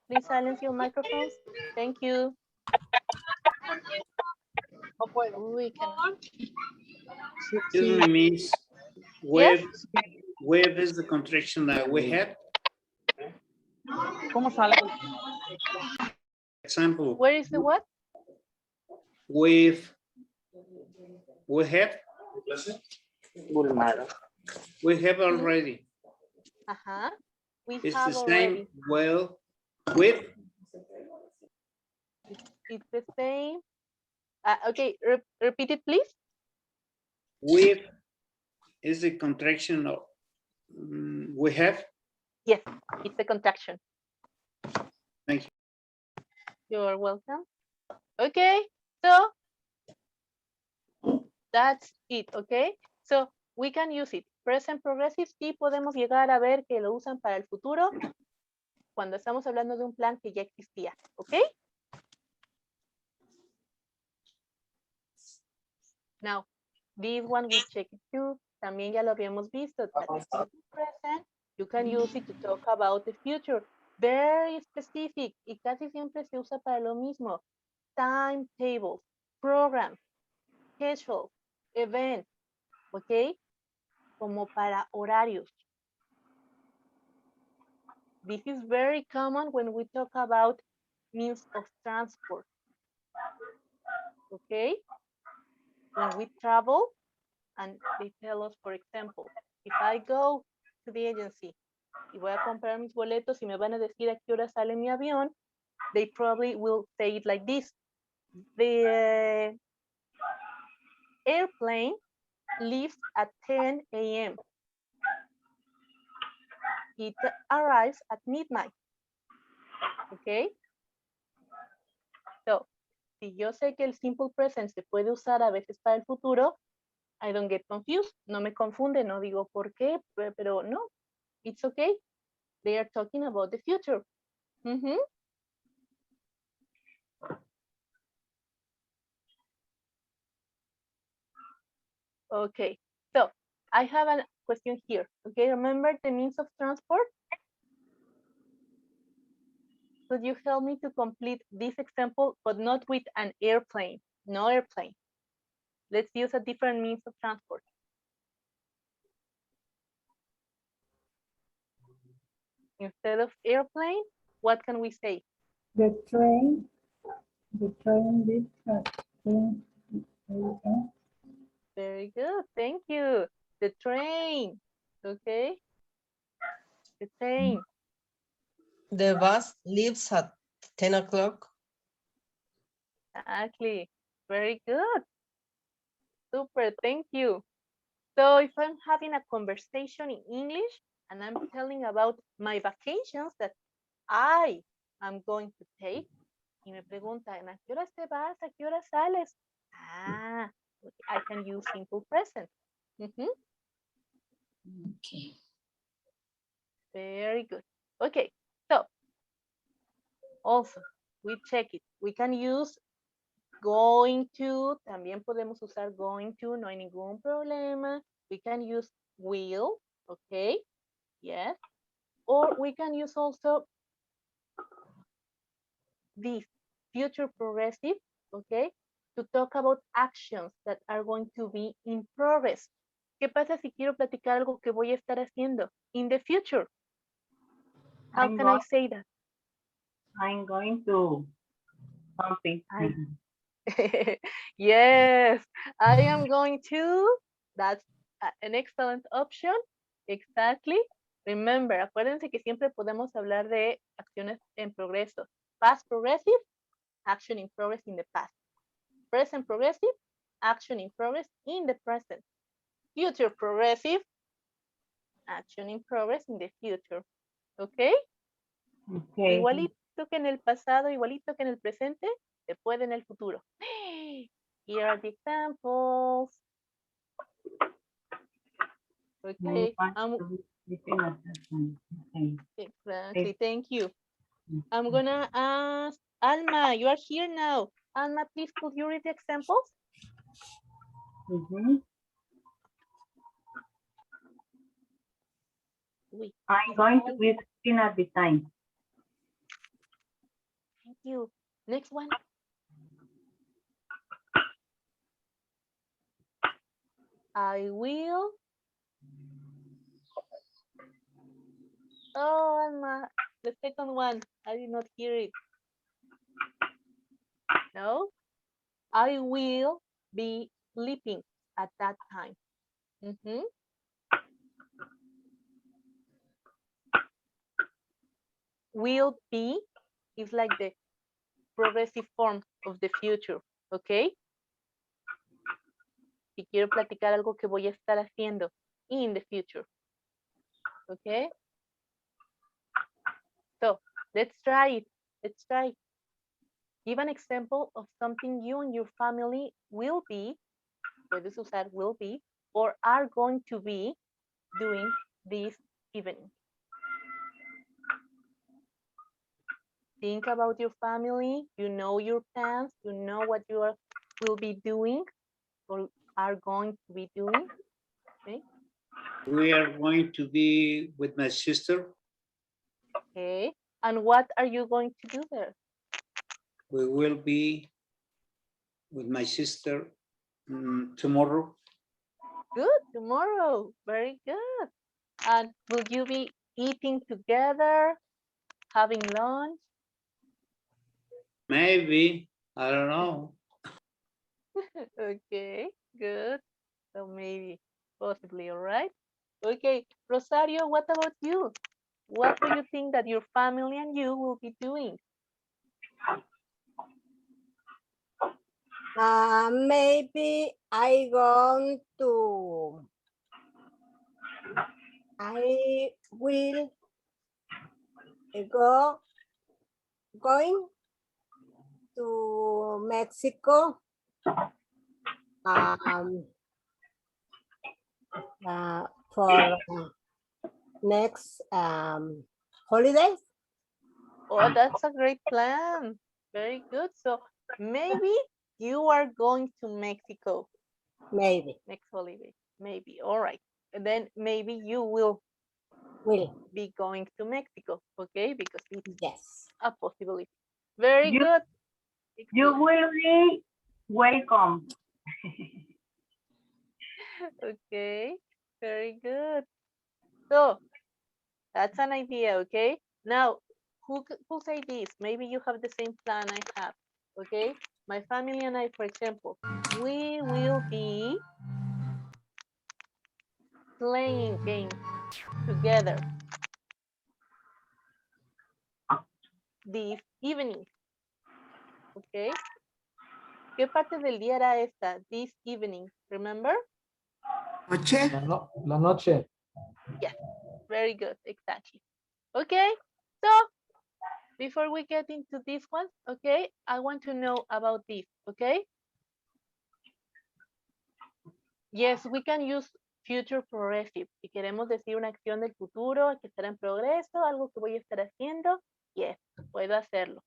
[SPEAKER 3] Please silence your microphones. Thank you. Uy,
[SPEAKER 2] Excuse me, Miss. Web is the contraction that we have.
[SPEAKER 11] ¿Cómo sale?
[SPEAKER 2] Example.
[SPEAKER 3] Where is the what?
[SPEAKER 2] We have already.
[SPEAKER 3] We
[SPEAKER 2] It's
[SPEAKER 3] have
[SPEAKER 2] the same.
[SPEAKER 3] already.
[SPEAKER 2] Well, with.
[SPEAKER 3] It's the same. Okay, repeat it, please.
[SPEAKER 2] With is the contraction of we have.
[SPEAKER 3] Yes, it's the contraction.
[SPEAKER 2] Thank you.
[SPEAKER 3] You're welcome. Okay, so that's it, okay? So we can use it. Present progressive, sí podemos llegar a ver que lo usan para el futuro cuando estamos hablando de un plan que ya existía, ¿ok? Now, this one we check it too. También ya lo habíamos visto. Present, you can use it to talk about the future. Very specific y casi siempre se usa para lo mismo. Timetables, programs, schedule, event, ¿ok? Como para horarios. This is very common when we talk about means of transport. Okay? When we travel and they tell us, for example, if I go to the agency y voy a comprar mis boletos y me van a decir a qué hora sale mi avión, they probably will say it like this. The airplane leaves at 10 a.m. It arrives at midnight. Okay? So, si yo sé que el simple present se puede usar a veces para el futuro, I don't get confused. No me confunde, no digo por qué, pero no, it's okay. They are talking about the future. Okay, so I have a question here. Okay, remember the means of transport? Could you help me to complete this example, but not with an airplane? No airplane. Let's use a different means of transport. Instead of airplane, what can we say?
[SPEAKER 10] The train leaves at 10 a.m.
[SPEAKER 3] Very good, thank you. The train, okay? The train.
[SPEAKER 8] The bus leaves at 10 o'clock.
[SPEAKER 3] Exactly, very good. Super, thank you. So if I'm having a conversation in English and I'm telling about my vacations that I am going to take, y me preguntan, ¿a qué horas te vas? ¿A qué horas sales? Ah, I can use simple present.
[SPEAKER 6] Okay.
[SPEAKER 3] Very good. Okay, so also we check it. We can use going to, también podemos usar going to, no hay ningún problema. We can use will, okay, yes. Or we can use also this future progressive, okay, to talk about actions that are going to be in progress. ¿Qué pasa si quiero platicar algo que voy a estar haciendo in the future? How can I say that?
[SPEAKER 10] I'm going to something.
[SPEAKER 3] Yes, I am going to. That's an excellent option. Exactly. Remember, acuérdense que siempre podemos hablar de acciones en progreso. Past progressive, action in progress in the past. Present progressive, action in progress in the present. Future progressive, action in progress in the future. ¿Ok?
[SPEAKER 10] Okay.
[SPEAKER 3] Igualito que en el pasado, igualito que en el presente, se puede en el futuro. Here are the examples. Okay. Exactly. Thank you. I'm gonna ask Alma. You are here now. Alma, please could you read the examples?
[SPEAKER 10] I'm going to be 16 at the time.
[SPEAKER 3] Thank you. Next one. I will. Oh, Alma, the second one. I did not hear it. No? I will be sleeping at that time. Will be is like the progressive form of the future, ¿ok? Si quiero platicar algo que voy a estar haciendo in the future, ¿ok? So, let's try it. Let's try. Give an example of something you and your family will be, puedes usar will be, or are going to be doing this evening. Think about your family. You know your plans. You know what you will be doing or are going to be doing. Okay.
[SPEAKER 2] We are going to be with my sister.
[SPEAKER 3] Okay. And what are you going to do there?
[SPEAKER 2] We will be with my sister tomorrow.
[SPEAKER 3] Good, tomorrow. Very good. And will you be eating together, having lunch?
[SPEAKER 2] Maybe, I don't know.
[SPEAKER 3] Okay, good. So maybe, possibly, all right. Okay, Rosario, what about you? What do you think that your family and you will be doing?
[SPEAKER 4] Maybe I will going to Mexico for next holidays.
[SPEAKER 3] Oh, that's a great plan. Very good. So maybe you are going to Mexico.
[SPEAKER 4] Maybe.
[SPEAKER 3] Next holiday. Maybe. All right. And then maybe you will be going to Mexico. Okay, because it's a possibility. Very good.
[SPEAKER 10] You will be welcome.
[SPEAKER 3] Okay, very good. So that's an idea, okay? Now, who say this? Maybe you have the same plan I have, okay? My family and I, for example, we will be playing games together this evening, okay? ¿Qué parte del día era esta? This evening, remember?
[SPEAKER 7] Noche. La noche.
[SPEAKER 3] Yes, very good, exactly. Okay, so before we get into this one, okay, I want to know about this, okay? Yes, we can use future progressive. Si queremos decir una acción del futuro que estará en progreso, algo que voy a estar haciendo, yes, puedo hacerlo.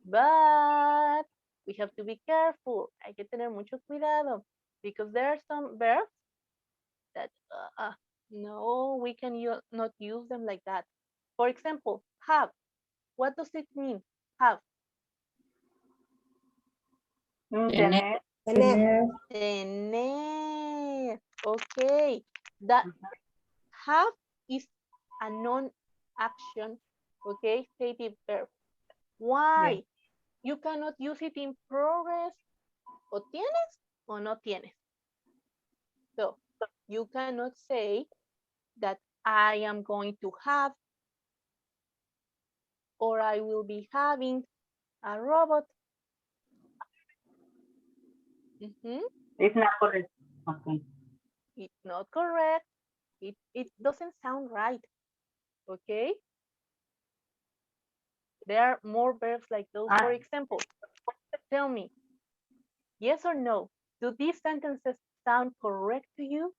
[SPEAKER 3] But we have to be careful. Hay que tener mucho cuidado because there are some verbs that no, we can not use them like that. For example, have. What does it mean? Have.
[SPEAKER 6] Tener.
[SPEAKER 4] Tener.
[SPEAKER 3] Tener. Okay. That have is a non-action, okay, stative verb. Why? You cannot use it in progress. O tienes o no tienes. So you cannot say that I am going to have or I will be having a robot.
[SPEAKER 10] It's not correct. Okay.
[SPEAKER 3] It's not correct. It doesn't sound right. Okay. There are more verbs like those. For example, tell me, yes or no, do these sentences sound correct to you?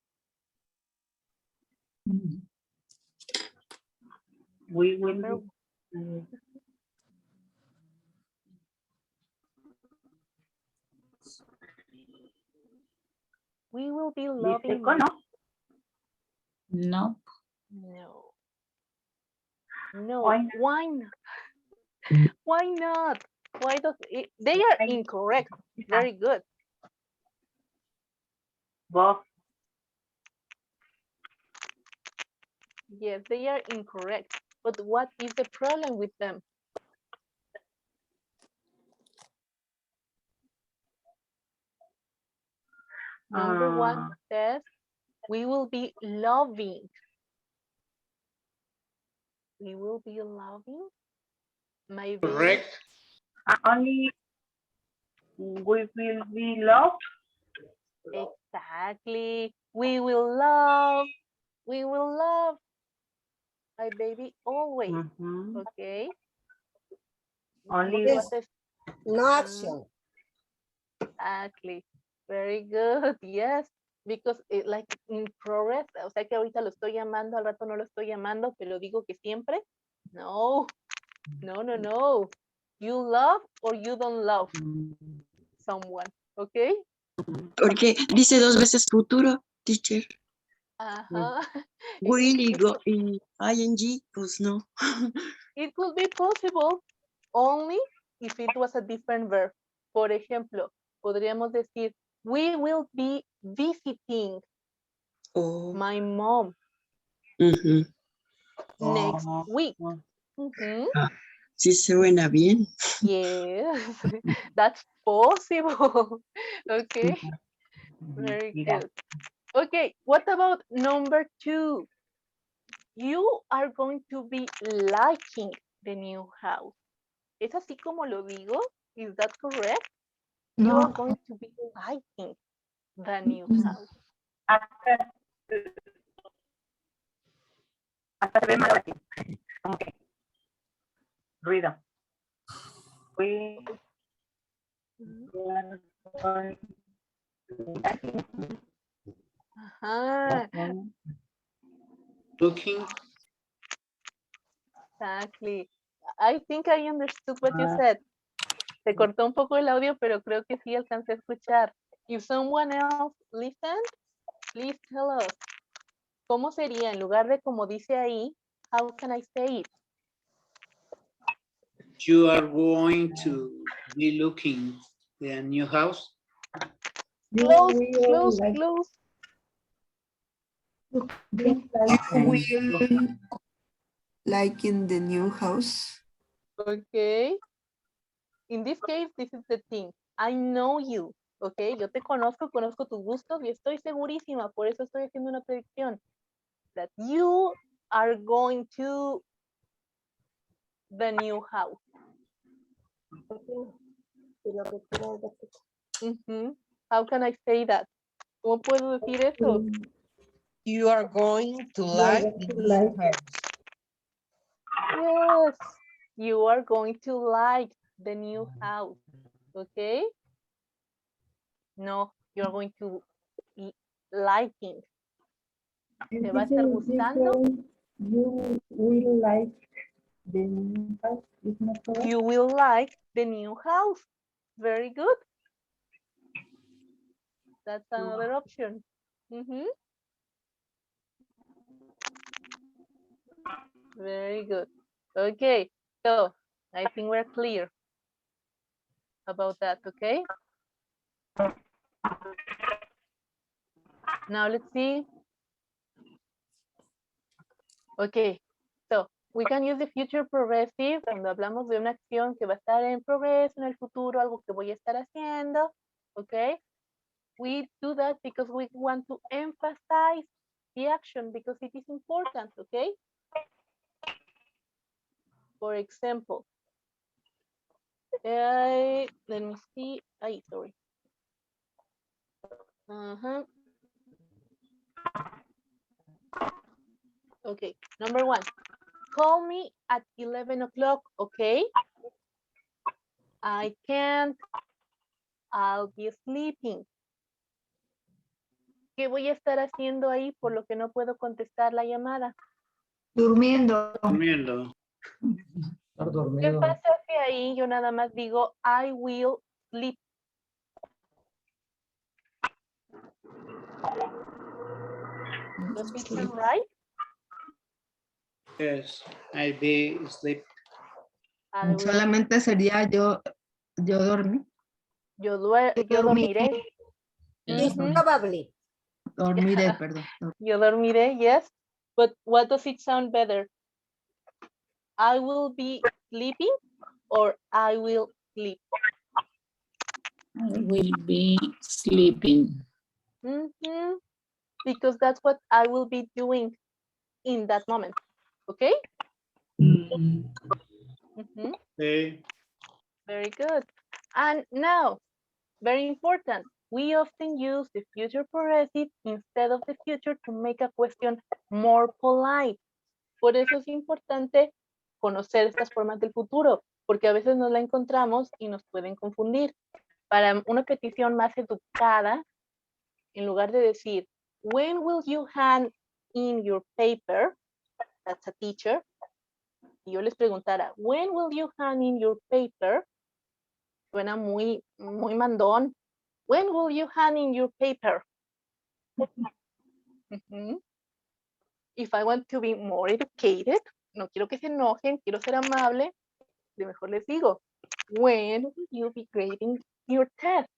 [SPEAKER 10] We will
[SPEAKER 3] Number-
[SPEAKER 10] be,
[SPEAKER 3] We will be
[SPEAKER 10] dice
[SPEAKER 3] loving.
[SPEAKER 10] cono.
[SPEAKER 6] No.
[SPEAKER 3] No. No.
[SPEAKER 10] Why not?
[SPEAKER 3] Why not? Why not? Why does it? They are incorrect. Very good.
[SPEAKER 10] Both.
[SPEAKER 3] Yes, they are incorrect. But what is the problem with them? Number one says, we will be loving. We will be loving. My baby.
[SPEAKER 2] Correct.
[SPEAKER 10] Only we will be loved.
[SPEAKER 3] Exactly. We will love. We will love my baby always. Okay.
[SPEAKER 10] Only
[SPEAKER 4] Yes. No action.
[SPEAKER 3] Exactly. Very good. Yes. Because like in progress, o sea que ahorita lo estoy llamando, al rato no lo estoy llamando, pero digo que siempre. No. No, no, no. You love or you don't love someone. Okay.
[SPEAKER 1] Porque dice 2 veces futuro, teacher.
[SPEAKER 3] Ajá.
[SPEAKER 1] Will y go y ing, pues no.
[SPEAKER 3] It could be possible only if it was a different verb. Por ejemplo, podríamos decir, we will be visiting my mom next week.
[SPEAKER 1] Sí se suena bien.
[SPEAKER 3] Yes, that's possible. Okay, very good. Okay, what about number 2? You are going to be liking the new house. ¿Es así como lo digo? Is that correct? You are going to be liking the new house.
[SPEAKER 10] Hasta se ve mal aquí. Como que ruido. We are going
[SPEAKER 3] Ajá.
[SPEAKER 2] Looking.
[SPEAKER 3] Exactly. I think I understood what you said. Se cortó un poco el audio, pero creo que sí alcancé a escuchar. If someone else listened, please tell us. ¿Cómo sería en lugar de como dice ahí? How can I say it?
[SPEAKER 2] You are going to be looking the new house.
[SPEAKER 3] Close, close, close.
[SPEAKER 11] You will like in the new house.
[SPEAKER 3] Okay. In this case, this is the thing. I know you. Okay. Yo te conozco, conozco tus gustos y estoy segurísima. Por eso estoy haciendo una predicción. That you are going to the new house. How can I say that? ¿Cómo puedo decir eso?
[SPEAKER 8] You are going to like the new house.
[SPEAKER 3] Yes, you are going to like the new house. Okay? No, you're going to be liking. ¿Te va a estar gustando?
[SPEAKER 10] You will like the new house. Is not correct?
[SPEAKER 3] You will like the new house. Very good. That's another option. Very good. Okay, so I think we're clear about that, okay? Now let's see. Okay, so we can use the future progressive cuando hablamos de una acción que va a estar en progreso en el futuro, algo que voy a estar haciendo. Okay, we do that because we want to emphasize the action because it is important. Okay. For example, let me see. Sorry. Okay, number 1. Call me at 11 o'clock, okay? I can't. I'll be sleeping. ¿Qué voy a estar haciendo ahí por lo que no puedo contestar la llamada?
[SPEAKER 5] Durmiendo.
[SPEAKER 2] Durmiendo.
[SPEAKER 7] Estar
[SPEAKER 3] ¿Qué
[SPEAKER 7] dormido.
[SPEAKER 3] pasa si ahí yo nada más digo I will sleep? Does it sound right?
[SPEAKER 2] Yes, I'll be asleep.
[SPEAKER 3] I will-
[SPEAKER 12] Solamente sería yo dormí.
[SPEAKER 3] yo dormiré.
[SPEAKER 4] It's
[SPEAKER 3] Mhm.
[SPEAKER 4] probably.
[SPEAKER 12] Dormiré, perdón.
[SPEAKER 3] Yo dormiré, yes. But what does it sound better? I will be sleeping or I will sleep?
[SPEAKER 6] I will be sleeping.
[SPEAKER 3] Mm-hmm. Because that's what I will be doing in that moment. Okay?
[SPEAKER 6] Mm.
[SPEAKER 3] Mm-hmm.
[SPEAKER 2] Okay.
[SPEAKER 3] Very good. And now, very important, we often use the future progressive instead of the future to make a question more polite. Por eso es importante conocer estas formas del futuro, porque a veces nos la encontramos y nos pueden confundir. Para una petición más educada, en lugar de decir, when will you hand in your paper? That's a teacher. Y yo les preguntara, when will you hand in your paper? Suena muy mandón. When will you hand in your paper? If I want to be more educated, no quiero que se enojen, quiero ser amable, de mejor les digo, when will you be grading your test?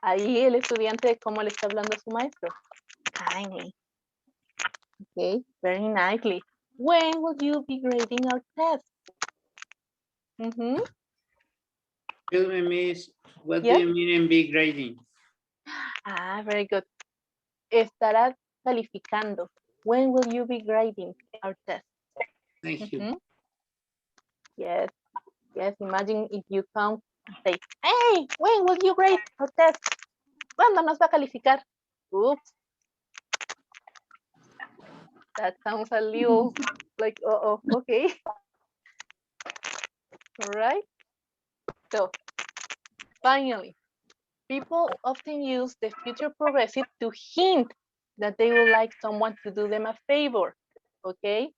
[SPEAKER 3] Ahí el estudiante, ¿cómo le está hablando a su maestro? Kindly. Okay, very nicely. When will you be grading our test?
[SPEAKER 2] Excuse me, miss. What
[SPEAKER 3] Yes?
[SPEAKER 2] do you mean in big grading?
[SPEAKER 3] Very good. Estará calificando. When will you be grading our test?
[SPEAKER 2] Thank you.
[SPEAKER 3] Yes, yes. Imagine if you come and say, hey, when will you grade our test? ¿Cuándo nos va a calificar? Oops. That sounds a little like, okay. All right. So, finally, people often use the future progressive to hint that they would like someone to do them a favor. Okay?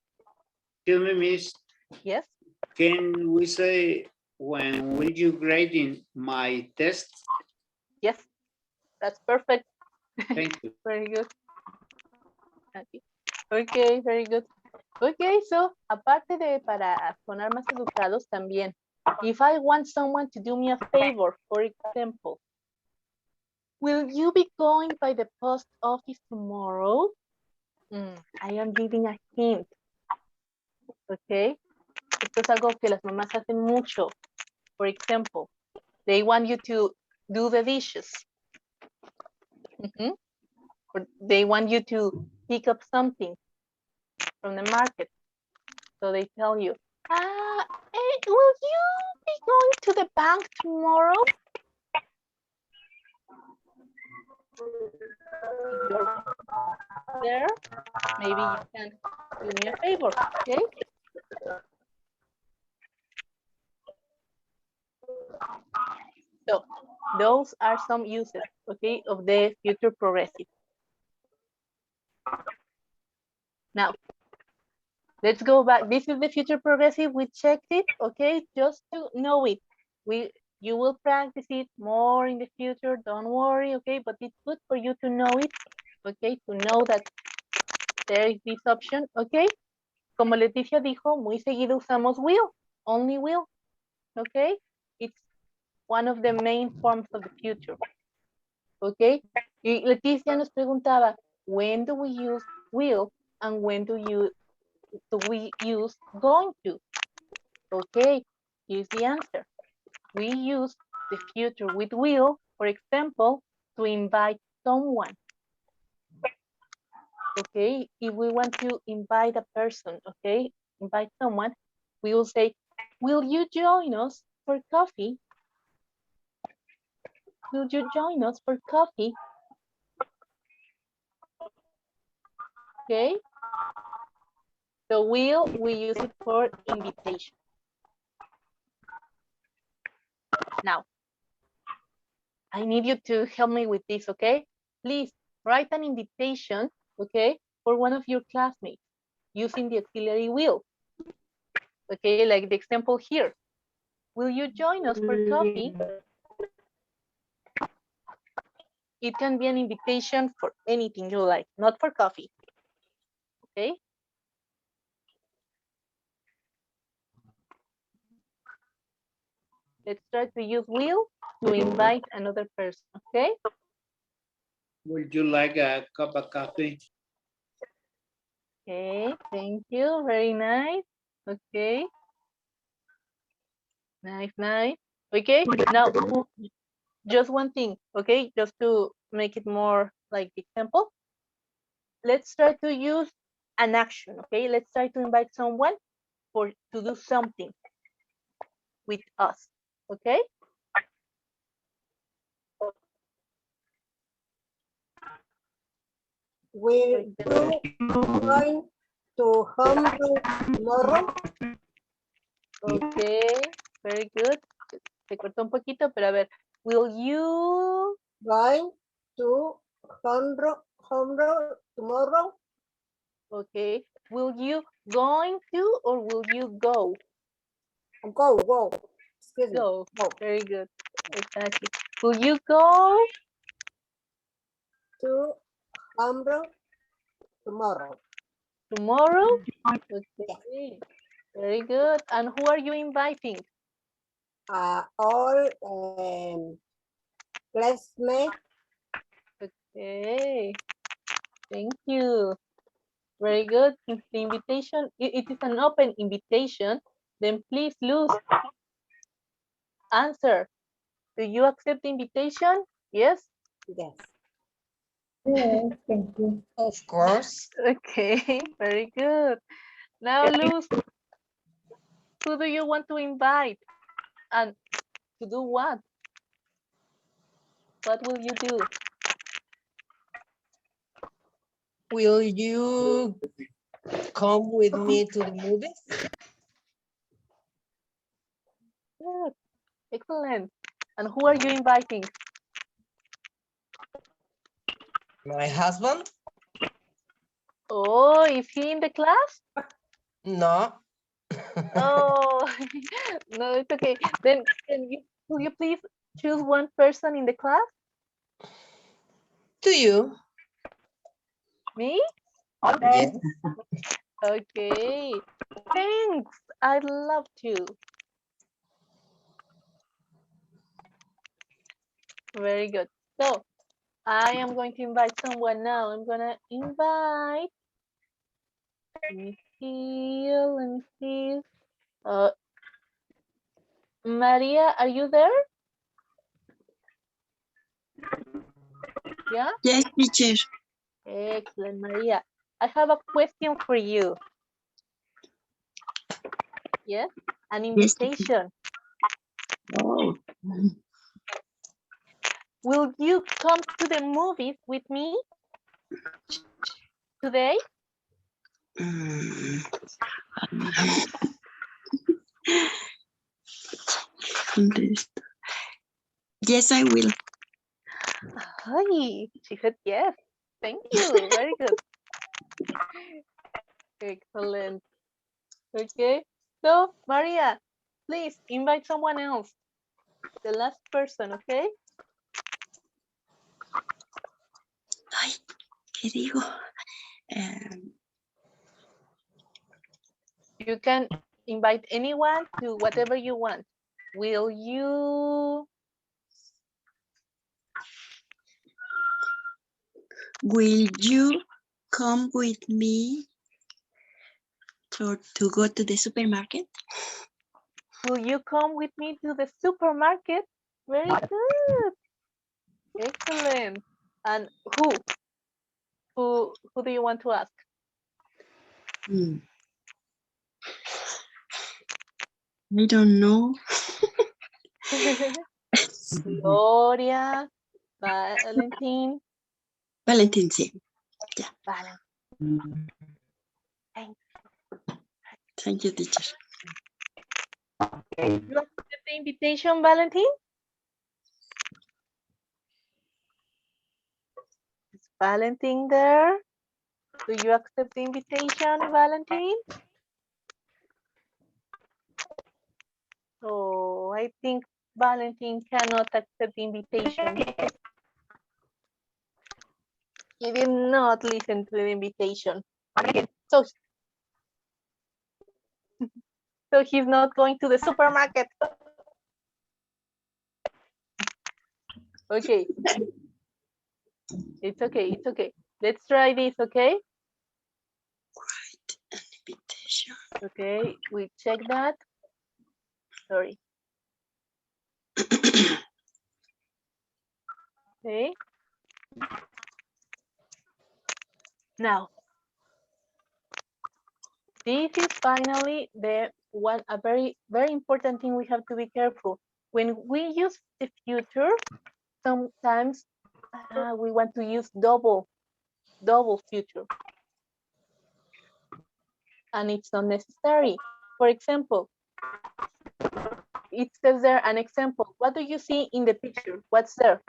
[SPEAKER 2] Excuse me, miss.
[SPEAKER 3] Yes?
[SPEAKER 2] Can we say, when will you grading my test?
[SPEAKER 3] Yes, that's perfect.
[SPEAKER 2] Thank you.
[SPEAKER 3] Very good. Okay, very good. Okay, so aparte de para sonar más educados también, if I want someone to do me a favor, for example, will you be going by the post office tomorrow? I am giving a hint. Okay, esto es algo que las mamás hacen mucho. For example, they want you to do the dishes. Or they want you to pick up something from the market. So they tell you, will you be going to the bank tomorrow? If you're there, maybe you can do me a favor, okay? So those are some uses, okay, of the future progressive. Now, let's go back. This is the future progressive. We checked it, okay, just to know it. You will practice it more in the future. Don't worry, okay, but it's good for you to know it, okay, to know that there is this option, okay. Como Leticia dijo, muy seguido usamos will, only will, okay. It's one of the main forms of the future. Okay. Y Leticia nos preguntaba, when do we use will and when do we use going to? Okay, here's the answer. We use the future with will, for example, to invite someone. Okay, if we want to invite a person, okay, invite someone, we will say, will you join us for coffee? Will you join us for coffee? Okay, so will, we use it for invitation. Now, I need you to help me with this, okay? Please write an invitation, okay, for one of your classmates using the auxiliary will. Okay, like the example here. Will you join us for coffee? It can be an invitation for anything you like, not for coffee. Okay? Let's try to use will to invite another person, okay?
[SPEAKER 2] Would you like a cup of coffee?
[SPEAKER 3] Okay, thank you, very nice. Okay. Nice, nice. Okay, now just one thing, okay? Just to make it more like example. Let's try to use an action, okay? Let's try to invite someone to do something with us, okay?
[SPEAKER 4] Will you going to home tomorrow?
[SPEAKER 3] Okay, very good. Se cortó un poquito, pero a ver. Will you
[SPEAKER 4] going to home tomorrow?
[SPEAKER 3] Okay. Will you going to or will you go?
[SPEAKER 4] Go. Excuse me.
[SPEAKER 3] Go. Very good. Exactly. Will you go
[SPEAKER 4] to home tomorrow?
[SPEAKER 3] Tomorrow? Okay. Very good. And who are you inviting?
[SPEAKER 4] All classmates.
[SPEAKER 3] Okay. Thank you. Very good. If the invitation, it is an open invitation, then please, Luz, answer. Do you accept the invitation? Yes?
[SPEAKER 4] Yes.
[SPEAKER 8] Yes, thank you. Of course.
[SPEAKER 3] Okay, very good. Now, Luz, who do you want to invite? And to do what? What will you do?
[SPEAKER 8] Will you come with me to the movies?
[SPEAKER 3] Good. Excellent. And who are you inviting?
[SPEAKER 8] My husband?
[SPEAKER 3] Oh, is he in the class?
[SPEAKER 8] No.
[SPEAKER 3] Oh, no, it's okay. Then will you please choose one person in the class?
[SPEAKER 8] To you?
[SPEAKER 3] Me?
[SPEAKER 8] Yes.
[SPEAKER 3] Okay. Thanks. I'd love to. Very good. So I am going to invite someone now. I'm gonna invite. Let me see. Let me see. Maria, are you there? Yeah?
[SPEAKER 1] Yes, teacher.
[SPEAKER 3] Excellent, Maria. I have a question for you. Yes? An invitation.
[SPEAKER 1] Oh.
[SPEAKER 3] Will you come to the movies with me today?
[SPEAKER 1] Yes, I will.
[SPEAKER 3] Hi, she said yes. Thank you. Very good. Excellent. Okay. So, Maria, please invite someone else. The last person, okay?
[SPEAKER 1] Ay, ¿qué digo?
[SPEAKER 3] You can invite anyone to whatever you want. Will you
[SPEAKER 1] Will you come with me to go to the supermarket?
[SPEAKER 3] Will you come with me to the supermarket? Very good. Excellent. And who? Who do you want to ask?
[SPEAKER 1] I don't know.
[SPEAKER 3] Gloria, Valentin.
[SPEAKER 1] Valentin, sí. Yeah.
[SPEAKER 3] Valentin.
[SPEAKER 1] Thank you, teacher.
[SPEAKER 3] You accept the invitation, Valentin? Is Valentin there? Do you accept the invitation, Valentin? Oh, I think Valentin cannot accept the invitation. He did not listen to the invitation. So, so he's not going to the supermarket. Okay. It's okay, it's okay. Let's try this, okay?
[SPEAKER 1] Write an invitation.
[SPEAKER 3] Okay, we check that. Sorry. Okay. Now, this is finally a very important thing we have to be careful. When we use the future, sometimes we want to use double future. And it's not necessary. For example, it says there an example. What do you see in the picture? What's there?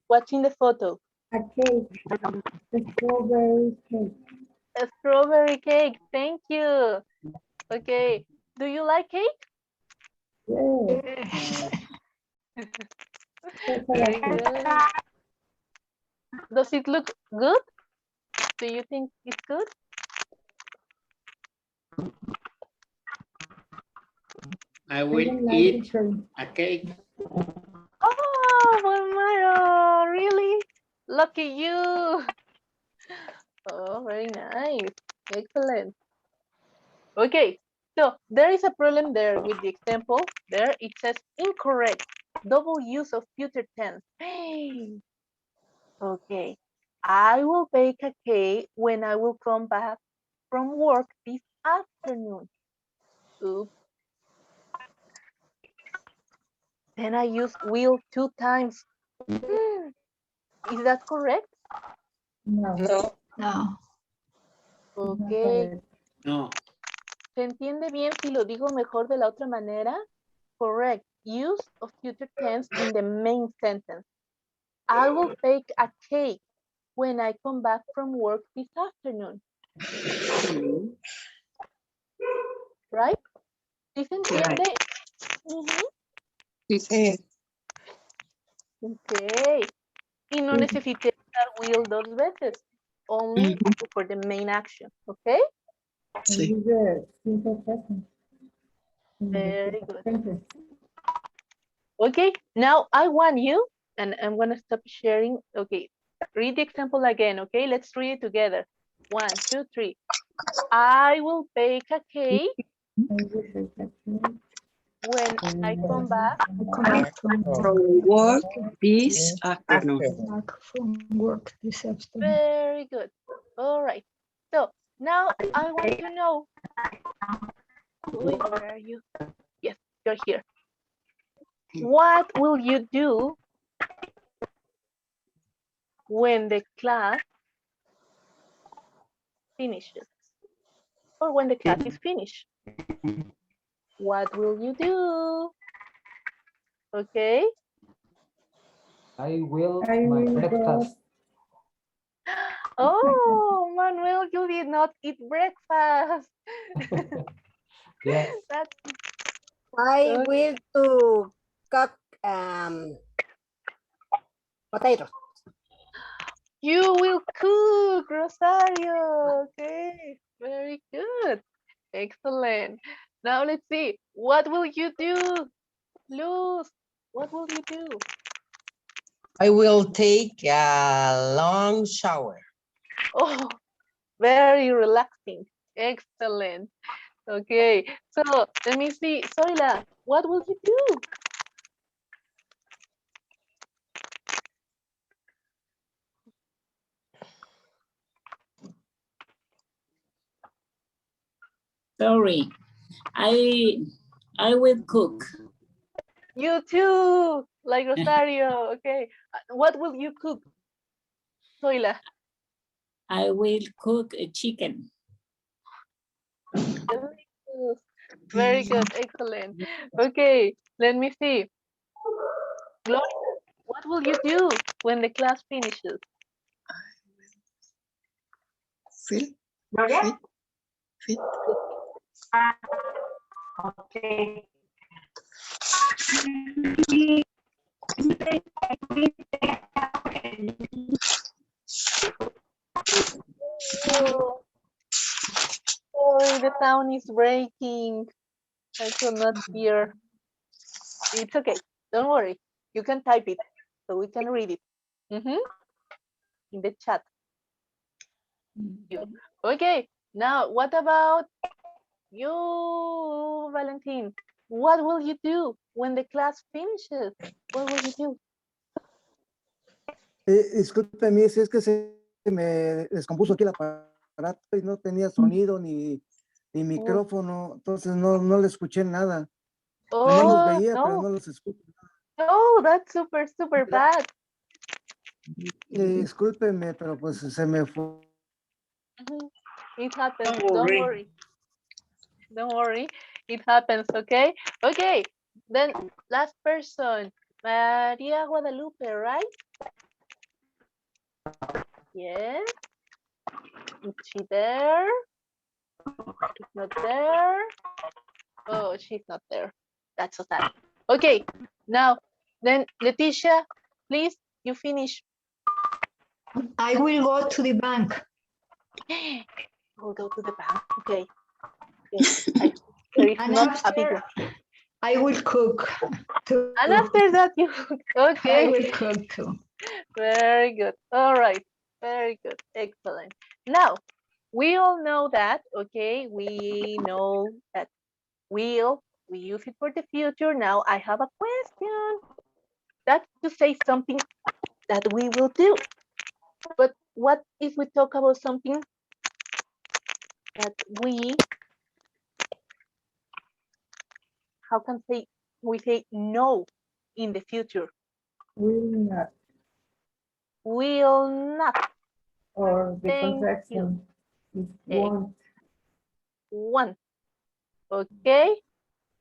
[SPEAKER 3] What's in the photo?
[SPEAKER 4] A cake. A strawberry cake.
[SPEAKER 3] A strawberry cake. Thank you. Okay. Do you like cake?
[SPEAKER 4] Yeah.
[SPEAKER 3] Very good. Does it look good? Do you think it's good?
[SPEAKER 2] I will eat a cake.
[SPEAKER 3] Oh, Mario, really? Lucky you. Oh, very nice. Excellent. Okay, so there is a problem there with the example. There it says incorrect. Double use of future tense. Hey. Okay. I will bake a cake when I will come back from work this afternoon. Oops. Then I use will 2 times. Is that correct?
[SPEAKER 4] No.
[SPEAKER 5] No.
[SPEAKER 3] Ok.
[SPEAKER 2] No.
[SPEAKER 3] ¿Se entiende bien si lo digo mejor de la otra manera? Correct. Use of future tense in the main sentence. I will bake a cake when I come back from work this afternoon. Right? ¿Sí se entiende?
[SPEAKER 8] Sí.
[SPEAKER 3] Ok. Y no necesité usar will 2 veces. Only for the main action. Okay?
[SPEAKER 1] Sí.
[SPEAKER 3] Very good. Okay, now I want you, and I'm going to stop sharing. Okay, read the example again. Okay, let's read it together. 1, 2, 3. I will bake a cake when I come back
[SPEAKER 1] From work this afternoon.
[SPEAKER 5] From work this afternoon.
[SPEAKER 3] Very good. All right. So now I want to know. Where are you? Yes, you're here. What will you do when the class finishes? Or when the class is finished? What will you do? Okay.
[SPEAKER 7] I will my breakfast.
[SPEAKER 3] Oh, Manuel, you did not eat breakfast.
[SPEAKER 7] Yes.
[SPEAKER 3] That's
[SPEAKER 8] I
[SPEAKER 3] okay.
[SPEAKER 8] will to cook potatoes.
[SPEAKER 3] You will cook, Rosario. Okay, very good. Excellent. Now let's see. What will you do, Luz? What will you do?
[SPEAKER 8] I will take a long shower.
[SPEAKER 3] Oh, very relaxing. Excellent. Okay, so let me see. Zoila, what will you do?
[SPEAKER 6] Sorry. I will cook.
[SPEAKER 3] You too, like Rosario. Okay, what will you cook, Zoila?
[SPEAKER 6] I will cook a chicken.
[SPEAKER 3] Delicious. Very good, excellent. Okay, let me see. Gloria, what will you do when the class finishes?
[SPEAKER 1] Fit,
[SPEAKER 10] Gloria?
[SPEAKER 1] fit, fit.
[SPEAKER 10] Okay.
[SPEAKER 3] Oh, sorry, the sound is breaking. I could not hear. It's okay. Don't worry. You can type it so we can read it. In the chat. Okay. Now, what about you, Valentin? What will you do when the class finishes? What will you do?
[SPEAKER 13] Disculpe, Miss, es que se me descompuso aquí el aparato y no tenía sonido ni micrófono, entonces no le escuché nada. Nomás los
[SPEAKER 3] Oh,
[SPEAKER 13] veía, pero
[SPEAKER 3] no.
[SPEAKER 13] no los escucho.
[SPEAKER 3] No, that's super, super bad.
[SPEAKER 13] Discúlpeme, pero pues se me fue.
[SPEAKER 3] It happens. Don't worry. Don't worry. It happens, okay? Okay. Then last person. Maria Guadalupe, right? Yes. Is she there? She's not there. Oh, she's not there. That's so sad. Okay. Now, then Leticia, please, you finish.
[SPEAKER 5] I will go to the bank.
[SPEAKER 3] We'll go to the bank. Okay. Okay. There is
[SPEAKER 5] And
[SPEAKER 3] not a big
[SPEAKER 5] after,
[SPEAKER 3] one.
[SPEAKER 5] I will cook too.
[SPEAKER 3] And after that, you okay.
[SPEAKER 5] I will cook too.
[SPEAKER 3] Very good. All right. Very good. Excellent. Now, we all know that, okay? We know that we use it for the future. Now, I have a question. That's to say something that we will do. But what if we talk about something that how can we say no in the future?
[SPEAKER 12] Will not.
[SPEAKER 3] Will not.
[SPEAKER 12] Or the
[SPEAKER 3] Thank
[SPEAKER 12] contraction is
[SPEAKER 3] you.
[SPEAKER 12] won't.
[SPEAKER 3] Okay,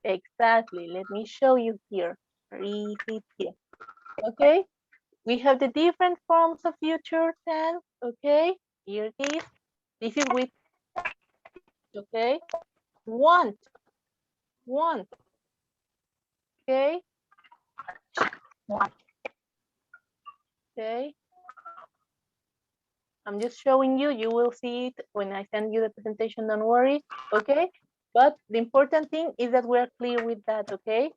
[SPEAKER 3] exactly. Let me show you here. Read it here. Okay, we have the different forms of future tense. Okay, here it is. This is with, okay, want. Okay. Okay. I'm just showing you. You will see it when I send you the presentation. Don't worry. Okay. But the important thing is that we're clear with that. Okay.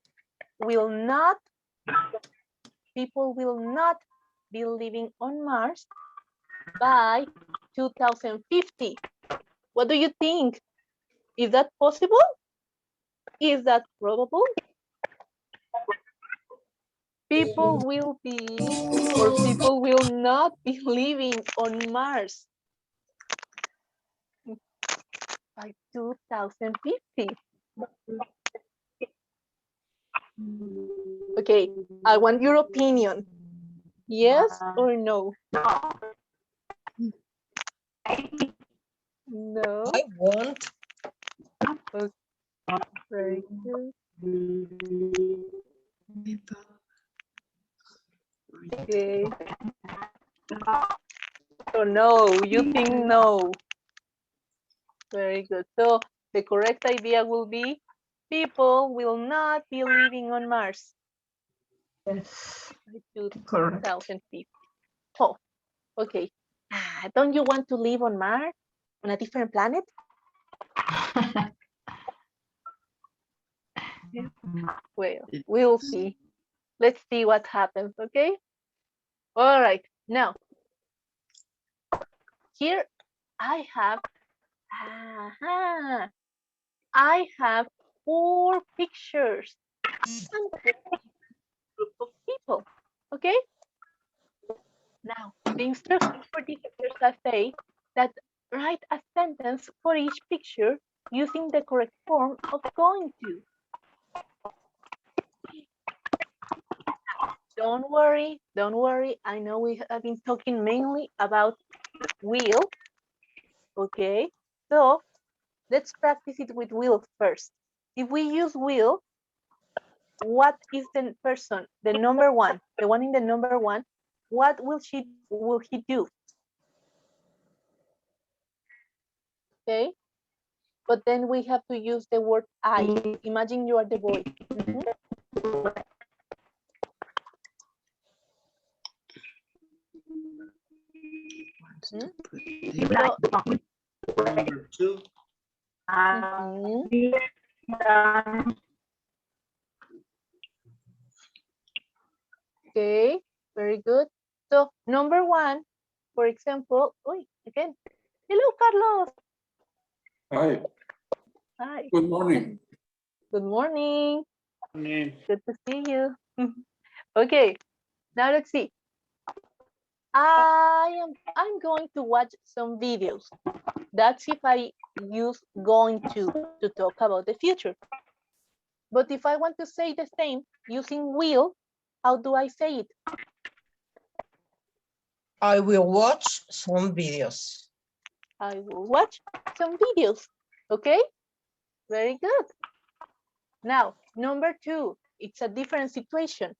[SPEAKER 3] People will not be living on Mars by 2050. What do you think? Is that possible? Is that probable? People will be, or people will not be living on Mars by 2050. Okay, I want your opinion. Yes or no? No.
[SPEAKER 8] I won't.
[SPEAKER 3] Very good. Okay. So no, you think no. Very good. So the correct idea will be people will not be living on Mars.
[SPEAKER 5] Yes.
[SPEAKER 3] By 2050. Oh, okay. Don't you want to live on Mars? On a different planet? Well, we'll see. Let's see what happens, okay? All right, now here I have I have 4 pictures and 4 group of people. Okay. Now the instructions for these exercise say that write a sentence for each picture using the correct form of going to. Don't worry, don't worry. I know we have been talking mainly about will. Okay, so let's practice it with will first. If we use will, what is the person, the number one, the one in the number one, what will he do? Okay, but then we have to use the word I. Imagine you are the boy.
[SPEAKER 2] Number 2.
[SPEAKER 3] Okay, very good. So number 1, for example, again, hello, Carlos.
[SPEAKER 14] Hi.
[SPEAKER 3] Hi.
[SPEAKER 14] Good morning.
[SPEAKER 3] Good morning.
[SPEAKER 2] Morning.
[SPEAKER 3] Good to see you. Okay, now let's see. I'm going to watch some videos. That's if I use going to talk about the future. But if I want to say the same using will, how do I say it?
[SPEAKER 8] I will watch some videos.
[SPEAKER 3] I will watch some videos. Okay, very good. Now, number 2, it's a different situation.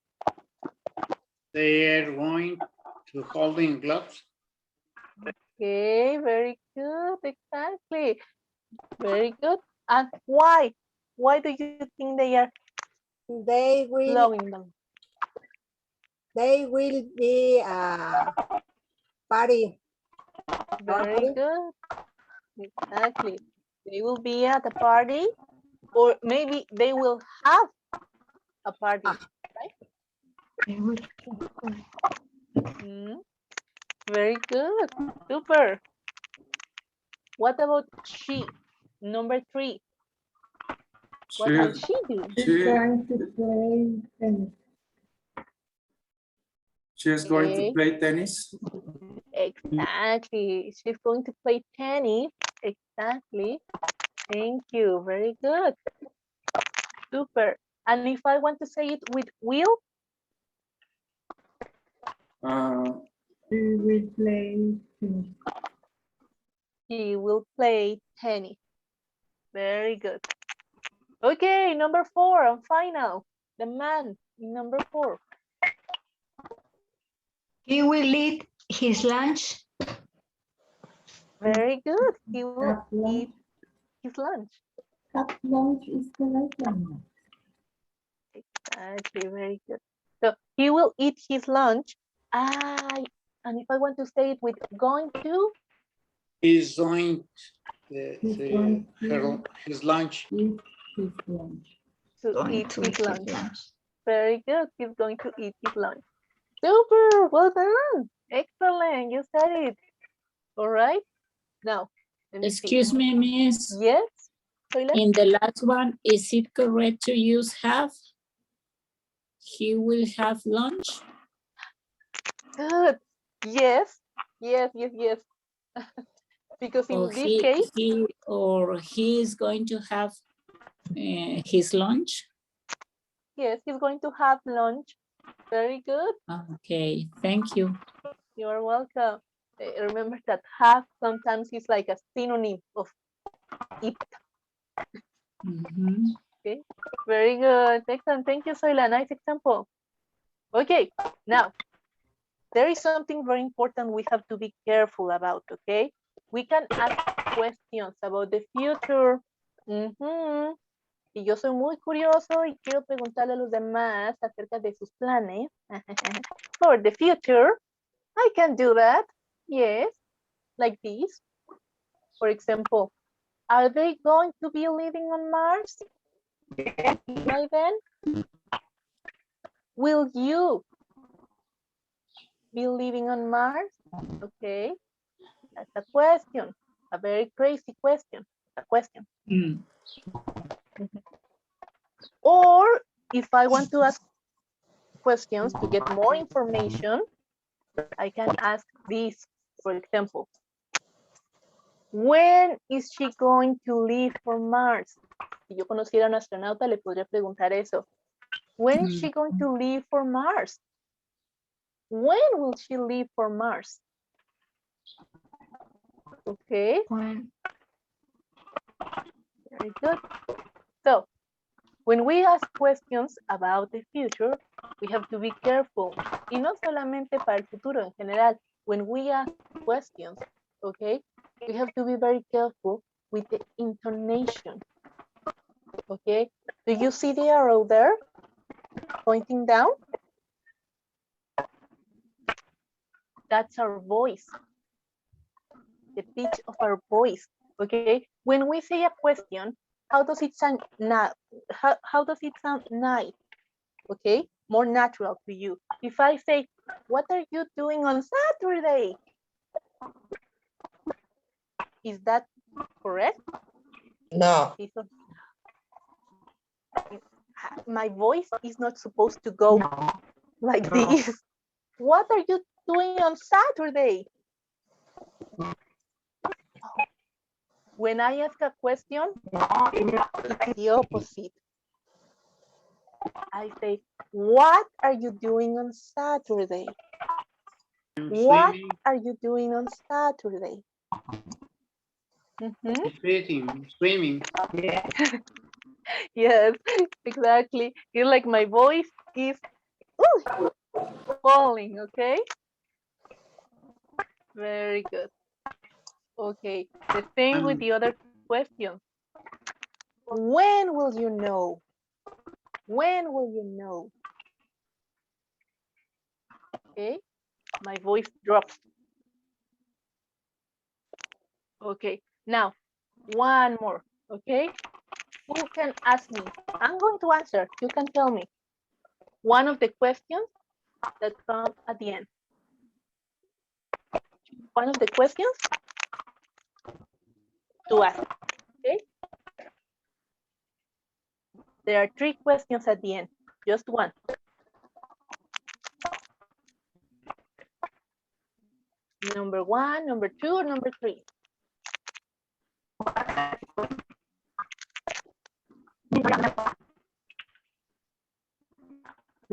[SPEAKER 2] They are going to holding gloves.
[SPEAKER 3] Okay, very good, exactly. Very good. And why? Why do you think they are blowing them?
[SPEAKER 4] They will be party.
[SPEAKER 3] Very good. Exactly. They will be at a party, or maybe they will have a party, right? Very good. Super. What about she? Number 3. What will she do?
[SPEAKER 12] She's going to play tennis.
[SPEAKER 14] She is going to play tennis.
[SPEAKER 3] Exactly. She's going to play tennis. Exactly. Thank you. Very good. Super. And if I want to say it with will?
[SPEAKER 12] She will play tennis.
[SPEAKER 3] She will play tennis. Very good. Okay, number 4 and final. The man in number 4.
[SPEAKER 5] He will eat his lunch.
[SPEAKER 3] Very good. He will eat his lunch.
[SPEAKER 12] Have lunch is the right one.
[SPEAKER 3] Exactly, very good. So he will eat his lunch. And if I want to say it with going to?
[SPEAKER 2] He's going his lunch.
[SPEAKER 3] To eat his lunch. Very good. He's going to eat his lunch. Super. Well done. Excellent. You said it. All right. Now, let me see.
[SPEAKER 6] Excuse me, miss.
[SPEAKER 3] Yes. Toilet?
[SPEAKER 6] In the last one, is it correct to use have? He will have lunch?
[SPEAKER 3] Good. Yes. Yes, yes, yes. Because in
[SPEAKER 6] Or
[SPEAKER 3] this case,
[SPEAKER 6] he is going to have his lunch?
[SPEAKER 3] yes, he's going to have lunch. Very good.
[SPEAKER 6] Okay, thank you.
[SPEAKER 3] You're welcome. Remember that have sometimes is like a synonym of eat. Okay, very good. Excellent. Thank you, Soila. Nice example. Okay, now there is something very important we have to be careful about, okay? We can ask questions about the future. Y yo soy muy curioso y quiero preguntarle a los demás acerca de sus planes for the future. I can do that. Yes, like this. For example, are they going to be living on Mars by then? Will you be living on Mars? Okay, that's a question. A very crazy question. A question. Or if I want to ask questions to get more information, I can ask this, for example. When is she going to leave for Mars? Si yo conociera a un astronauta, le podría preguntar eso. When is she going to leave for Mars? When will she leave for Mars? Okay.
[SPEAKER 5] When?
[SPEAKER 3] Very good. So, when we ask questions about the future, we have to be careful. Y no solamente para el futuro en general. When we ask questions, okay, we have to be very careful with the intonation. Okay, do you see the arrow there pointing down? That's our voice, the pitch of our voice. Okay, when we say a question, how does it sound now? How does it sound nice? Okay, more natural to you. If I say, what are you doing on Saturday? Is that correct?
[SPEAKER 8] No.
[SPEAKER 3] My voice is not supposed to go like this. What are you doing on Saturday? When I ask a question, it's the opposite. I say, what are you doing on Saturday? What are you doing on Saturday?
[SPEAKER 2] Swimming.
[SPEAKER 3] Yeah. Yes, exactly. It's like my voice is falling, okay? Very good. Okay, the same with the other questions. When will you know? When will you know? Okay, my voice drops. Okay, now one more, okay? Who can ask me? I'm going to answer. You can tell me one of the questions that come at the end. One of the questions to ask, okay? There are 3 questions at the end, just one. Number 1, number 2, or number 3?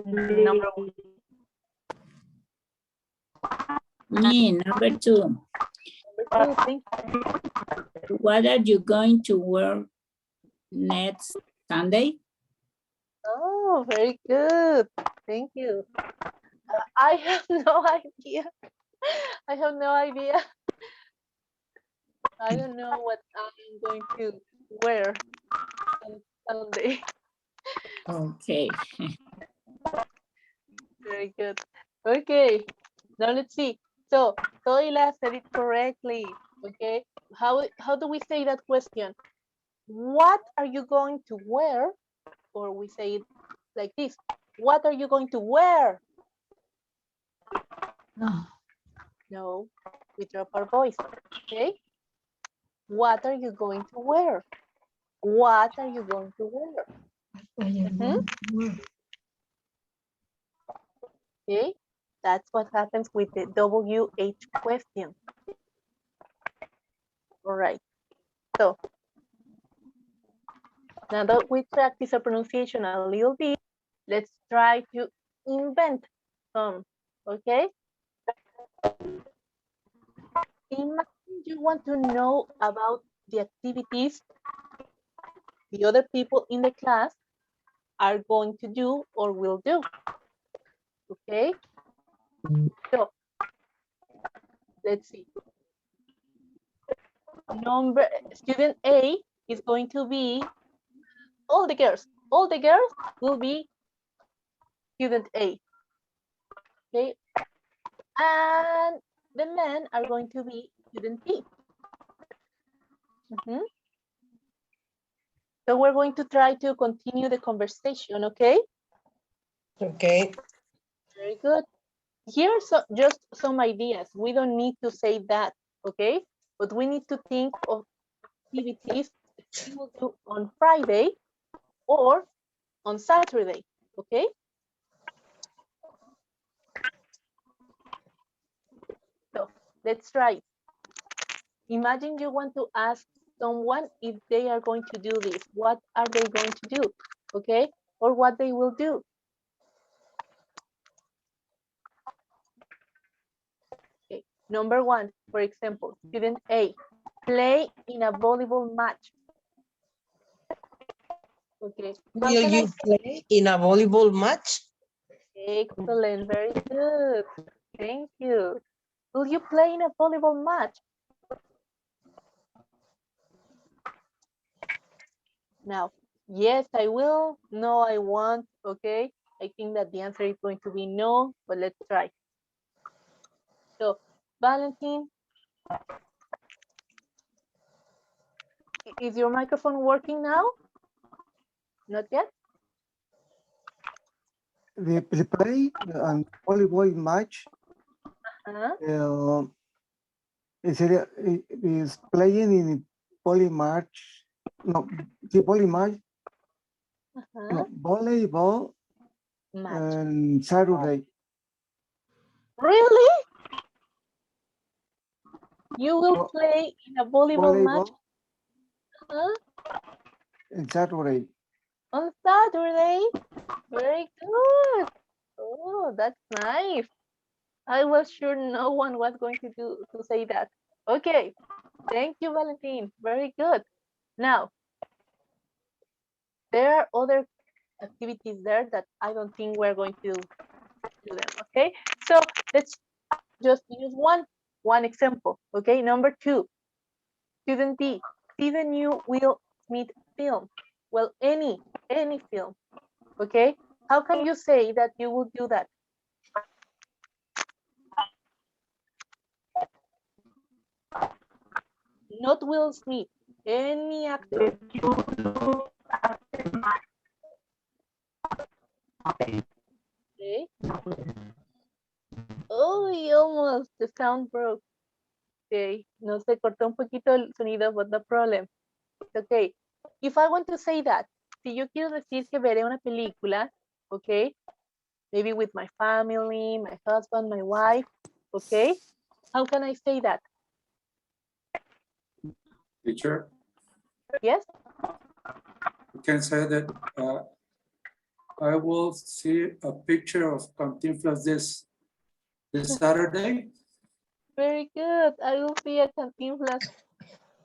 [SPEAKER 3] Number 1.
[SPEAKER 6] Me, number 2.
[SPEAKER 3] Number 2, thank you.
[SPEAKER 6] What are you going to wear next Sunday?
[SPEAKER 3] Oh, very good. Thank you. I have no idea. I have no idea. I don't know what I'm going to wear on Sunday.
[SPEAKER 6] Okay.
[SPEAKER 3] Very good. Okay, now let's see. So, Toila said it correctly. Okay, how do we say that question? What are you going to wear? Or we say it like this. What are you going to wear? No, we drop our voice. Okay. What are you going to wear? What are you going to wear? Okay, that's what happens with the WH question. All right. So now that we practice our pronunciation a little bit, let's try to invent some. Okay. Imagine you want to know about the activities the other people in the class are going to do or will do. Okay, so let's see. Student A is going to be all the girls. All the girls will be student A. Okay, and the men are going to be student B. So we're going to try to continue the conversation, okay?
[SPEAKER 8] Okay.
[SPEAKER 3] Very good. here are just some ideas. We don't need to say that, okay? But we need to think of activities that you will do on Friday or on Saturday, okay? So let's try. Imagine you want to ask someone if they are going to do this. What are they going to do, okay? Or what they will do. Okay. Number one, for example, student A, play in a volleyball match. Okay. How
[SPEAKER 8] Will
[SPEAKER 3] can
[SPEAKER 8] you play in a volleyball match?
[SPEAKER 3] Excellent, very good. Thank you. Will you play in a volleyball match? Now, yes, I will. No, I won't. Okay. I think that the answer is going to be no, but let's try. So, Valentin, is your microphone working now? Not yet?
[SPEAKER 13] The play and volleyball match is playing in volley match. No, the volley match. No, volleyball and Saturday.
[SPEAKER 3] Really? You will play in a volleyball match?
[SPEAKER 13] And Saturday.
[SPEAKER 3] On Saturday? Very good. Oh, that's nice. I was sure no one was going to say that. Okay. Thank you, Valentin. Very good. Now, there are other activities there that I don't think we're going to do them. Okay. So let's just use one example. Okay. Number two, student B, see the new Will Smith film. Well, any film. Okay. How can you say that you will do that? Not Will Smith, any actor. Okay. Oh, almost the sound broke. Okay, no se cortó un poquito el sonido, but no problem. Okay, if I want to say that, si yo quiero decir que veré una película, okay, maybe with my family, my husband, my wife, okay, how can I say that?
[SPEAKER 14] Teacher,
[SPEAKER 3] Yes?
[SPEAKER 14] you can say that I will see a picture of Cantinflas this Saturday.
[SPEAKER 3] Very good. I will see a Cantinflas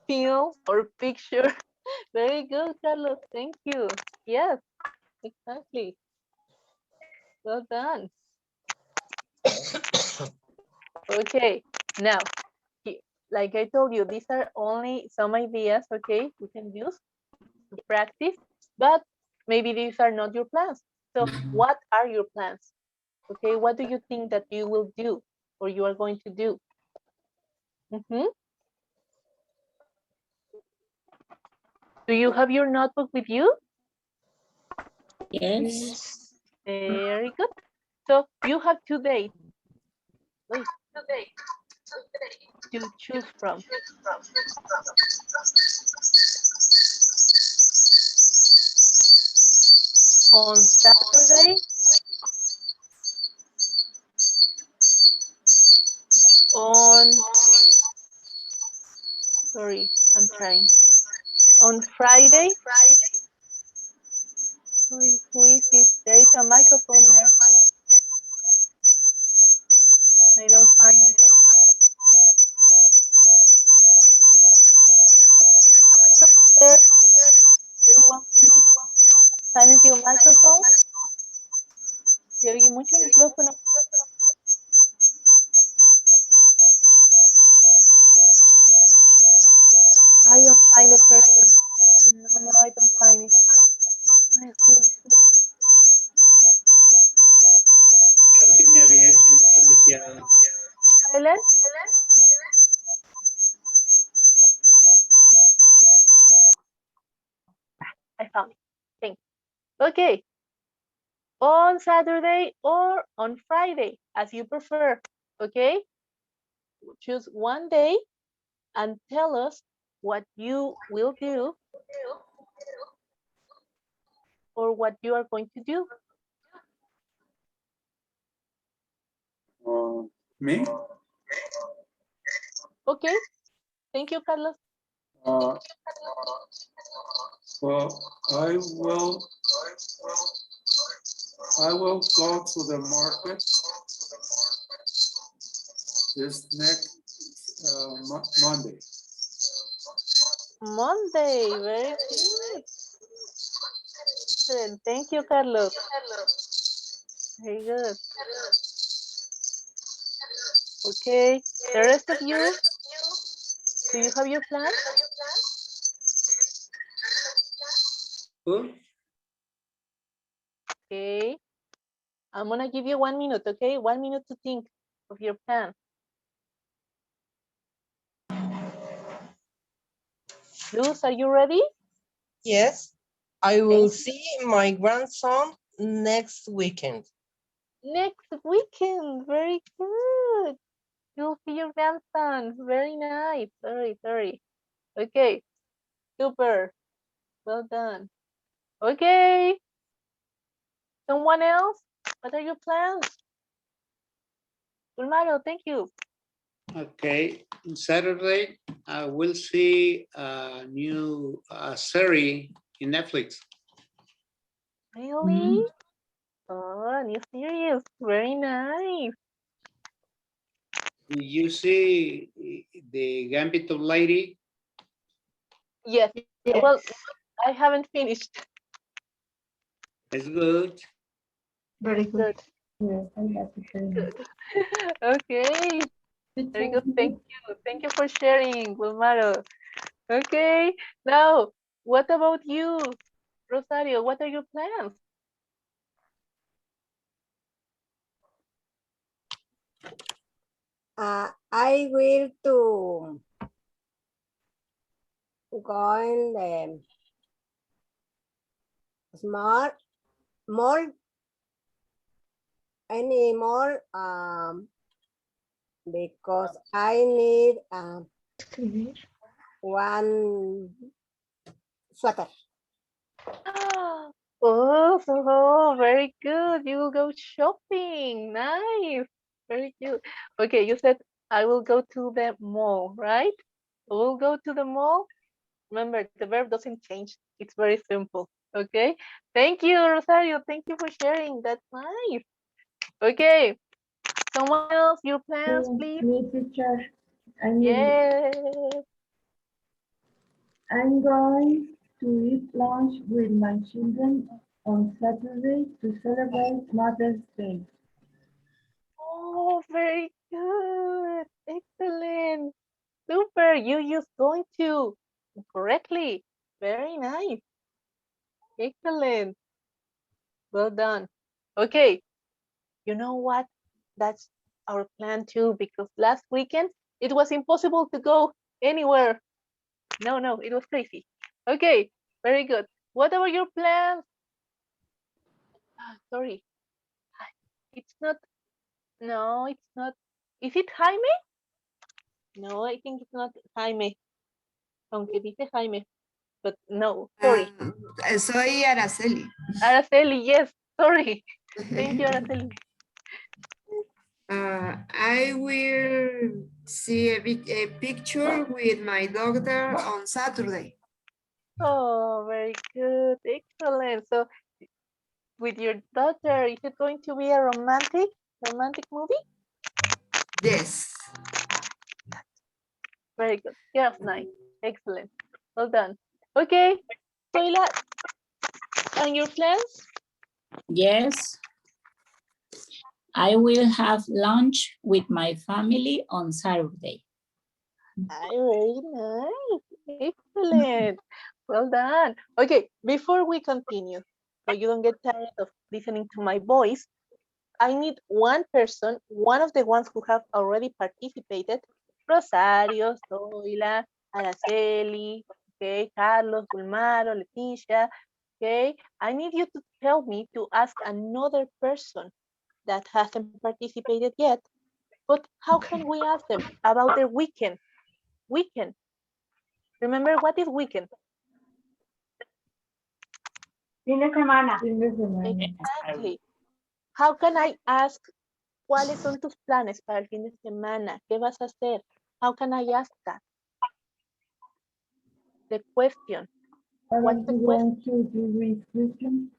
[SPEAKER 3] film or picture. Very good, Carlos. Thank you. Yes, exactly. Well done. Okay, now, like I told you, these are only some ideas, okay, we can use to practice, but maybe these are not your plans. So what are your plans? Okay, what do you think that you will do or you are going to do? Do you have your notebook with you?
[SPEAKER 6] Yes.
[SPEAKER 3] Very good. So you have 2 days. Wait. To choose from. On Saturday, sorry, I'm trying. On Friday, who is this? There is a microphone there. I don't find it. There. Everyone, please silence your microphone. Se oye mucho el micrófono. I don't find the person. No, I don't find it.
[SPEAKER 2] Creo que me había silenciado.
[SPEAKER 3] Silent? I found it. Thanks. Okay. on Saturday or on Friday, as you prefer, okay? Choose one day and tell us what you will do or what you are going to do.
[SPEAKER 14] Me?
[SPEAKER 3] Okay, thank you, Carlos.
[SPEAKER 14] Uh, well, I will go to the market this next Monday.
[SPEAKER 3] Monday, very good. Excellent. Thank you, Carlos. Very good. Okay, the rest of you, do you have your plan?
[SPEAKER 2] Who?
[SPEAKER 3] Okay, I'm gonna give you 1 minute, okay? 1 minute to think of your plan. Luz, are you ready?
[SPEAKER 8] Yes, I will see my grandson next weekend.
[SPEAKER 3] Next weekend, very good. You'll see your grandson, very nice. Sorry. Okay, super, well done. Okay, someone else? What are your plans? Mario, thank you.
[SPEAKER 2] Okay, on Saturday, I will see a new series in Netflix.
[SPEAKER 3] Really? Oh, new series, very nice.
[SPEAKER 2] Did you see the Gambit of Lady?
[SPEAKER 3] Yes, well, I haven't finished.
[SPEAKER 2] It's good.
[SPEAKER 5] Very good.
[SPEAKER 12] Yes, I like it very much.
[SPEAKER 3] Good. Okay, very good. Thank you. Thank you for sharing, Wilmaro. Okay, now, what about you, Rosario? What are your plans?
[SPEAKER 4] I will to go in the smart mall anymore because I need one sweater.
[SPEAKER 3] Oh, very good. You will go shopping. Nice. Very good. Okay, you said I will go to the mall, right? We'll go to the mall. Remember, the verb doesn't change. It's very simple. Okay. Thank you, Rosario. Thank you for sharing. That's nice. Okay. Someone else, your plans, please.
[SPEAKER 12] Me, teacher.
[SPEAKER 3] Yes.
[SPEAKER 12] I'm going to eat lunch with my children on Saturday to celebrate Mother's Day.
[SPEAKER 3] Oh, very good. Excellent. Super. You used going to correctly. Very nice. Excellent. Well done. Okay. You know what? That's our plan too, because last weekend it was impossible to go anywhere. No, it was crazy. Okay. Very good. What are your plans? Sorry. It's not. No, it's not. Is it Jaime? No, I think it's not Jaime. Aunque dice Jaime. But no, sorry.
[SPEAKER 11] Soy Araceli.
[SPEAKER 3] Araceli, yes, sorry. Thank you, Araceli.
[SPEAKER 11] I will see a picture with my daughter on Saturday.
[SPEAKER 3] Oh, very good. Excellent. So with your daughter, is it going to be a romantic movie?
[SPEAKER 11] Yes.
[SPEAKER 3] Very good. Yes, nice. Excellent. Well done. Okay, Soila, and your plans?
[SPEAKER 6] Yes. I will have lunch with my family on Saturday.
[SPEAKER 3] Very nice. Excellent. Well done. Okay, before we continue, so you don't get tired of listening to my voice, I need one person, one of the ones who have already participated, Rosario, Zoila, Araceli, okay, Carlos, Gulmaro, Leticia, Okay, I need you to help me to ask another person that hasn't participated yet. But how can we ask them about their weekend? Weekend. Remember what is weekend?
[SPEAKER 10] Fin de semana.
[SPEAKER 3] Exactly. How can I ask cuáles son tus planes para el fin de semana? ¿Qué vas a hacer? How can I ask that? The question. What's the question?
[SPEAKER 12] To do this weekend?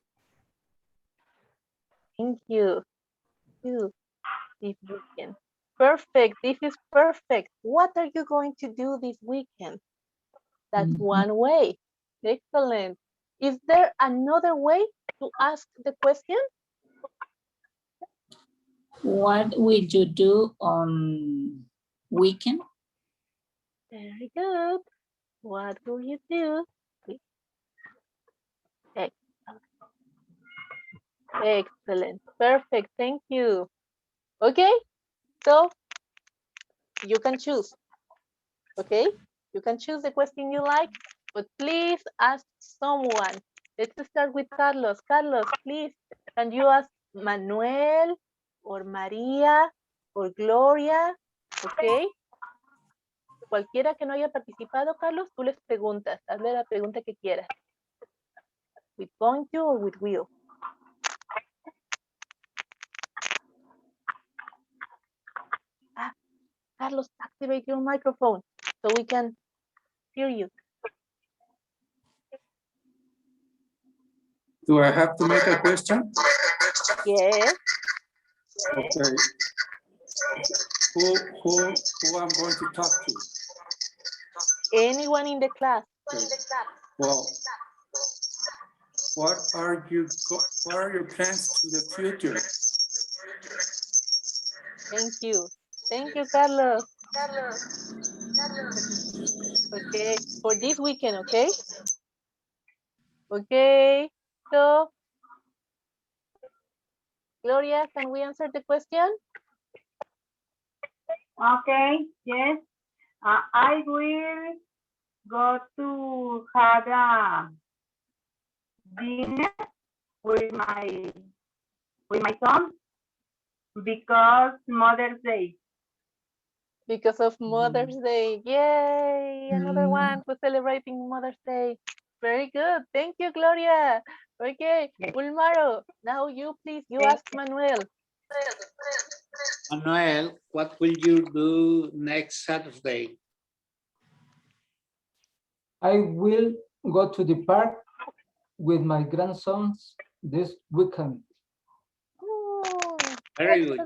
[SPEAKER 3] Thank you. This weekend. Perfect. This is perfect. What are you going to do this weekend? That's one way. Excellent. Is there another way to ask the question?
[SPEAKER 6] What will you do on weekend?
[SPEAKER 3] Very good. What will you do? Excellent. Perfect. Thank you. Okay. So you can choose. Okay. You can choose the question you like, but please ask someone. Let's start with Carlos. Carlos, please, can you ask Manuel or María or Gloria? Okay. Cualquiera que no haya participado, Carlos, tú les preguntas. Hazle la pregunta que quieras. With going to or with will. Carlos, activate your microphone so we can hear you.
[SPEAKER 14] Do I have to make a question?
[SPEAKER 3] Yes.
[SPEAKER 14] Okay. Who I'm going to talk to?
[SPEAKER 3] Anyone in the class.
[SPEAKER 14] Okay. Well, what are your plans to the future?
[SPEAKER 3] Thank you. Thank you, Carlos. Okay, for this weekend, okay? Okay, so Gloria, can we answer the question?
[SPEAKER 10] Okay, yes. I will go to have a dinner with my son because Mother's Day.
[SPEAKER 3] Because of Mother's Day. Yay! Another one for celebrating Mother's Day. Very good. Thank you, Gloria. Okay, Ulmaro, now you please, you ask Manuel.
[SPEAKER 2] Manuel, what will you do next Saturday?
[SPEAKER 7] I will go to the park with my grandsons this weekend.
[SPEAKER 3] Oh,
[SPEAKER 2] Very good.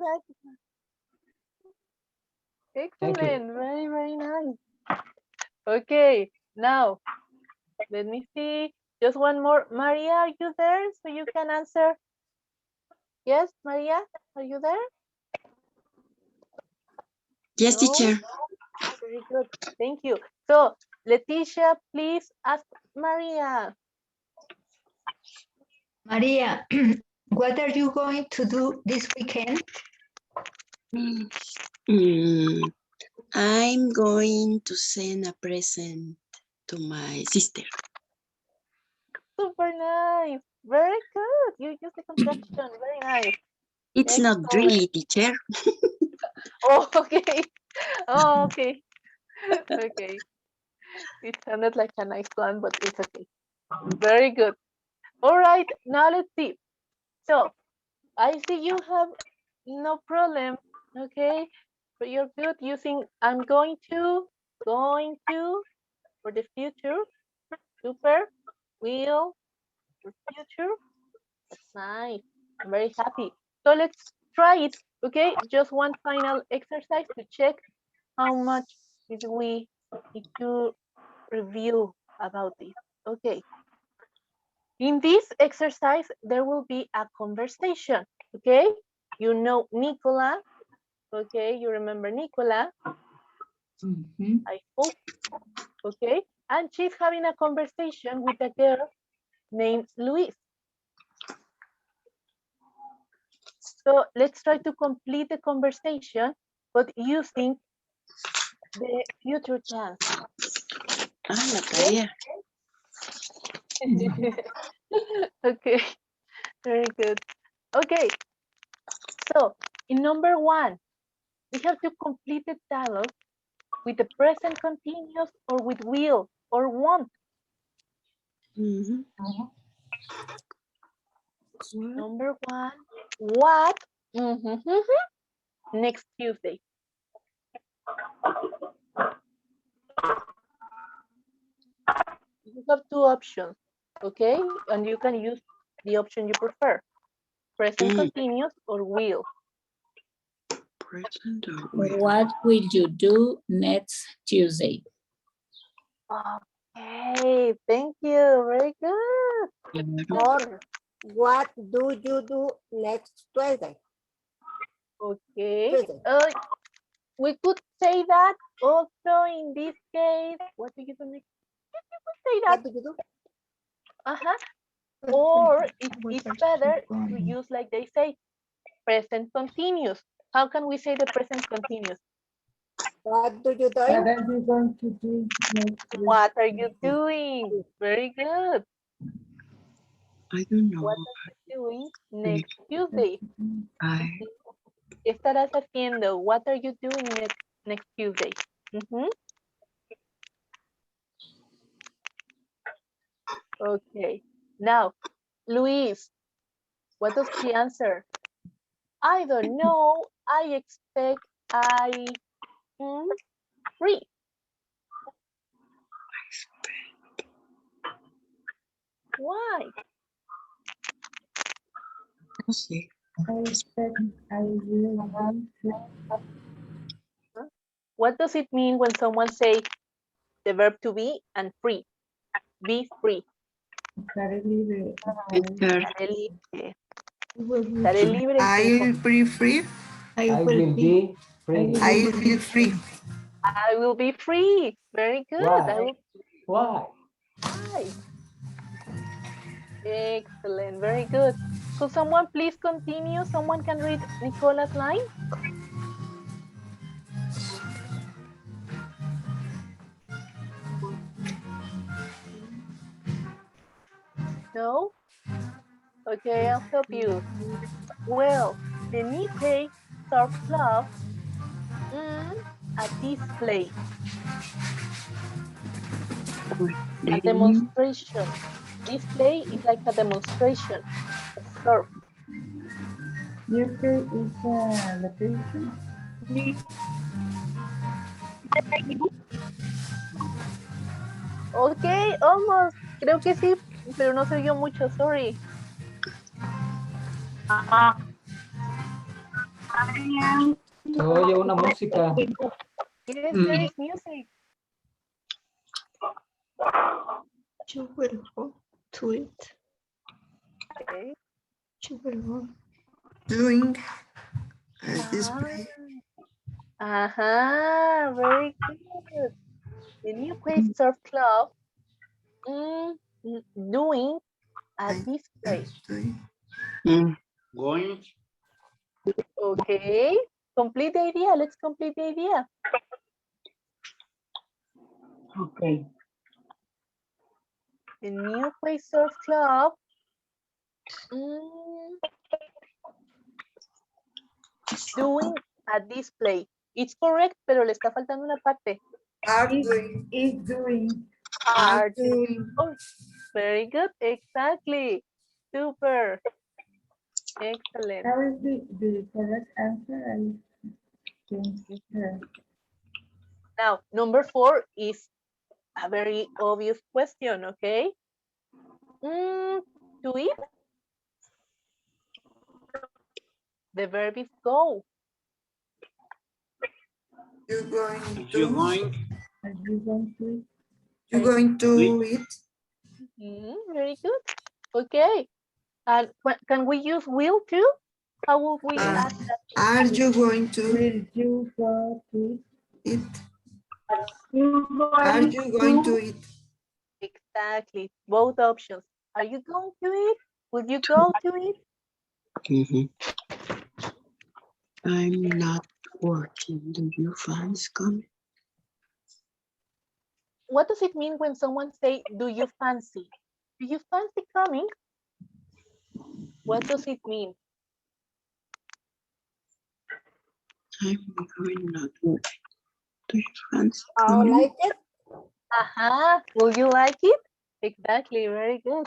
[SPEAKER 3] Excellent. Very, very nice. Okay, now let me see. Just one more. Maria, are you there so you can answer? Yes, Maria, are you there?
[SPEAKER 1] Yes,
[SPEAKER 3] No?
[SPEAKER 1] teacher.
[SPEAKER 3] Very good. Thank you. So, Leticia, please ask Maria.
[SPEAKER 5] Maria, what are you going to do this weekend?
[SPEAKER 1] I'm going to send a present to my sister.
[SPEAKER 3] Super nice. Very good. You use the contraction. Very nice.
[SPEAKER 1] It's not really, teacher.
[SPEAKER 3] Oh, okay. Oh, okay. Okay. It sounded like a nice plan, but it's okay. Very good. All right. Now let's see. So I see you have no problem. Okay. But you're good using I'm going to for the future. Super. Will for future. That's nice. I'm very happy. So let's try it. Okay. Just one final exercise to check how much did we need to review about this. Okay. In this exercise, there will be a conversation. Okay. You know Nicola. Okay. You remember Nicola. I hope. Okay. And she's having a conversation with a girl named Luis. So let's try to complete the conversation, but using the future tense.
[SPEAKER 1] Ah, la tarea.
[SPEAKER 3] Okay, very good. Okay, so in number 1, we have to complete the dialogue with the present continuous or with will or want. Number 1, what? Next Tuesday. You have 2 options, okay? And you can use the option you prefer. Present continuous or will.
[SPEAKER 1] Present or will.
[SPEAKER 6] What will you do next Tuesday?
[SPEAKER 3] Okay, thank you. Very good.
[SPEAKER 8] Or what do you do next Tuesday?
[SPEAKER 3] Okay.
[SPEAKER 8] Tuesday.
[SPEAKER 3] We could say that also in this case. What do you do next? You could say that.
[SPEAKER 8] What do you do?
[SPEAKER 3] Or it's better to use, like they say, present continuous. How can we say the present continuous?
[SPEAKER 8] What do you do?
[SPEAKER 12] What are you going to do next week?
[SPEAKER 3] What are you doing? Very good.
[SPEAKER 1] I don't know.
[SPEAKER 3] What are you doing next Tuesday?
[SPEAKER 1] I
[SPEAKER 3] ¿Qué estarás haciendo? What are you doing next Tuesday? Okay. Now, Luis, what does he answer? I don't know. I expect I free. Why?
[SPEAKER 1] no sé.
[SPEAKER 12] I expect I will be free.
[SPEAKER 3] What does it mean when someone say the verb to be and free? Be free.
[SPEAKER 12] Estaré libre.
[SPEAKER 3] Estaré libre.
[SPEAKER 12] Estaré libre.
[SPEAKER 11] I'll be free.
[SPEAKER 7] I will be free.
[SPEAKER 11] I'll be free.
[SPEAKER 3] I will be free. Very good.
[SPEAKER 7] Why? Why?
[SPEAKER 3] Why? Excellent. Very good. Could someone please continue? Someone can read Nicola's line? No? Okay, I'll help you. Well, the new page Surf Club a display. A demonstration. Display is like a demonstration. Surf.
[SPEAKER 12] Miercoles is a location.
[SPEAKER 3] Ok, almost. Creo que sí, pero no se oyó mucho, sorry.
[SPEAKER 7] Se oye una música.
[SPEAKER 3] Yes, there is music.
[SPEAKER 5] You will go to it.
[SPEAKER 3] Okay.
[SPEAKER 5] You will go.
[SPEAKER 11] Doing a display.
[SPEAKER 3] Very good. The new Quay Surf Club doing a display.
[SPEAKER 2] Going.
[SPEAKER 3] Okay. Complete the idea. Let's complete the idea.
[SPEAKER 10] Okay.
[SPEAKER 3] The new Quay Surf Club doing a display. It's correct, pero le está faltando una parte.
[SPEAKER 11] Are doing.
[SPEAKER 12] Is doing.
[SPEAKER 3] Are doing. Oh, very good. Exactly. Super. Excellent.
[SPEAKER 12] How is the correct answer? I think
[SPEAKER 3] Now, number 4 is a very obvious question, okay? To eat. The verb is go.
[SPEAKER 11] You're going to.
[SPEAKER 2] You're going.
[SPEAKER 12] Are you going to eat?
[SPEAKER 11] You're going to eat.
[SPEAKER 3] Very good. Okay. And can we use will too? How would we ask that?
[SPEAKER 11] Are you going to
[SPEAKER 12] Will you go to
[SPEAKER 11] eat? Are you going to eat?
[SPEAKER 3] Exactly. Both options. Are you going to eat? Will you go to eat?
[SPEAKER 1] I'm not working. Do you fancy coming?
[SPEAKER 3] What does it mean when someone say, do you fancy? Do you fancy coming? What does it mean?
[SPEAKER 1] I'm going not work. Do you fancy
[SPEAKER 4] I
[SPEAKER 1] coming?
[SPEAKER 4] like it.
[SPEAKER 3] Will you like it? Exactly. Very good.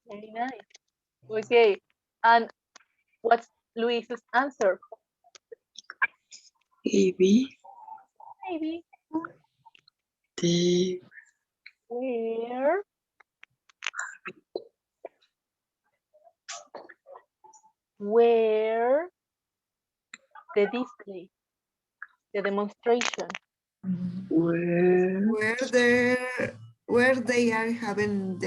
[SPEAKER 3] Very nice. Okay. And what's Luis's answer?
[SPEAKER 1] Maybe
[SPEAKER 3] Maybe.
[SPEAKER 1] they
[SPEAKER 3] Where? Where the display, the demonstration.
[SPEAKER 1] were
[SPEAKER 11] Where they are having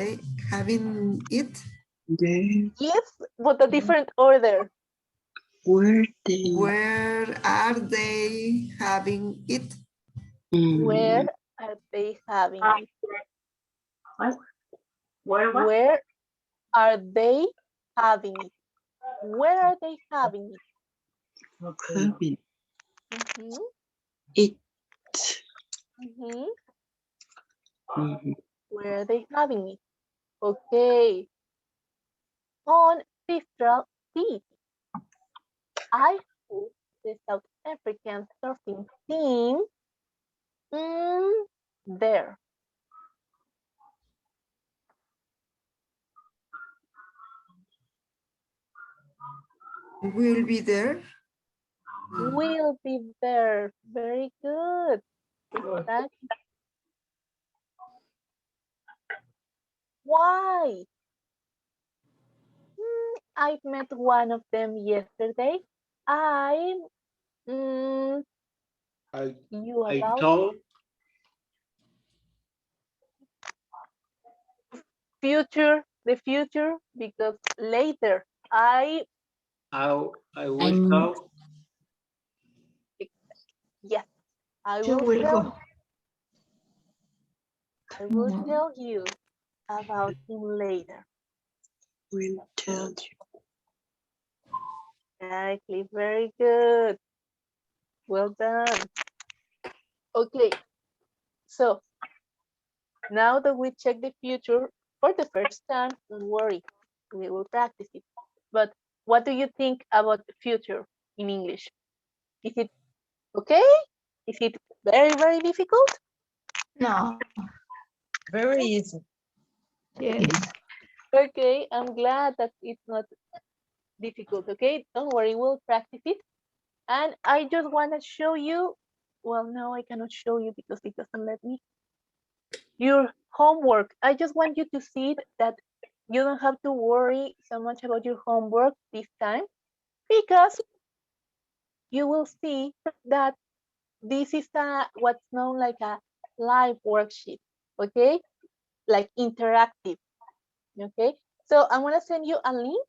[SPEAKER 11] it.
[SPEAKER 1] they
[SPEAKER 3] Yes, but a different order.
[SPEAKER 1] were they
[SPEAKER 11] Where are they having it?
[SPEAKER 3] Where are they having it?
[SPEAKER 10] What? Where what?
[SPEAKER 3] Where are they having it? Where are they having it?
[SPEAKER 1] having
[SPEAKER 3] Mhm,
[SPEAKER 1] it?
[SPEAKER 3] mhm.
[SPEAKER 1] Mhm.
[SPEAKER 3] Where are they having it? Okay. On Fifth Street, I hope the South African surfing team there.
[SPEAKER 11] Will be there.
[SPEAKER 3] Will be there. Very good. Exactly. Why? I met one of them yesterday. I you
[SPEAKER 2] I
[SPEAKER 3] about
[SPEAKER 2] told
[SPEAKER 3] the future, because later I
[SPEAKER 2] I will
[SPEAKER 6] I'm
[SPEAKER 2] tell
[SPEAKER 3] yes, I
[SPEAKER 5] You
[SPEAKER 3] will
[SPEAKER 5] will
[SPEAKER 3] tell
[SPEAKER 5] go.
[SPEAKER 3] you about him later.
[SPEAKER 1] Will tell you.
[SPEAKER 3] Exactly. Very good. Well done. Okay. So now that we check the future for the first time, don't worry, we will practice it. But what do you think about the future in English? Is it okay? Is it very, very difficult?
[SPEAKER 5] No.
[SPEAKER 8] Very easy.
[SPEAKER 5] Yes.
[SPEAKER 3] Okay, I'm glad that it's not difficult. Okay, don't worry, we'll practice it. And I just want to show you, well, no, I cannot show you because it doesn't let me. Your homework. I just want you to see that you don't have to worry so much about your homework this time, because you will see that this is what's known like a live worksheet, okay? Like interactive, okay? So I'm gonna send you a link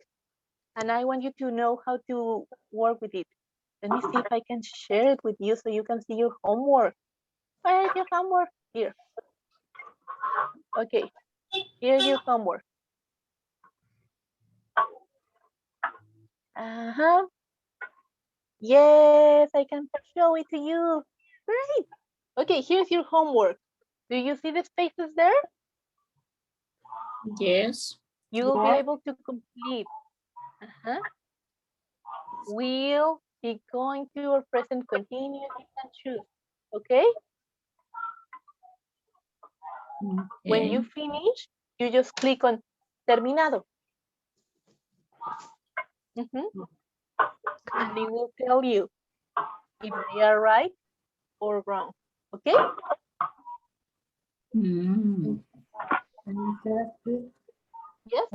[SPEAKER 3] and I want you to know how to work with it. Let me see if I can share it with you so you can see your homework. Where is your homework? Here. Okay, here's your homework. Uh-huh. Yes, I can show it to you. Great. Okay, here's your homework. Do you see the spaces there?
[SPEAKER 6] yes.
[SPEAKER 3] You will be able to complete. Uh-huh. Will be going to or present continuous, you can choose. Okay? When you
[SPEAKER 6] Okay.
[SPEAKER 3] finish, you just click on terminado. And it will tell you if they are right or wrong. Okay?
[SPEAKER 6] Mm.
[SPEAKER 3] Yes?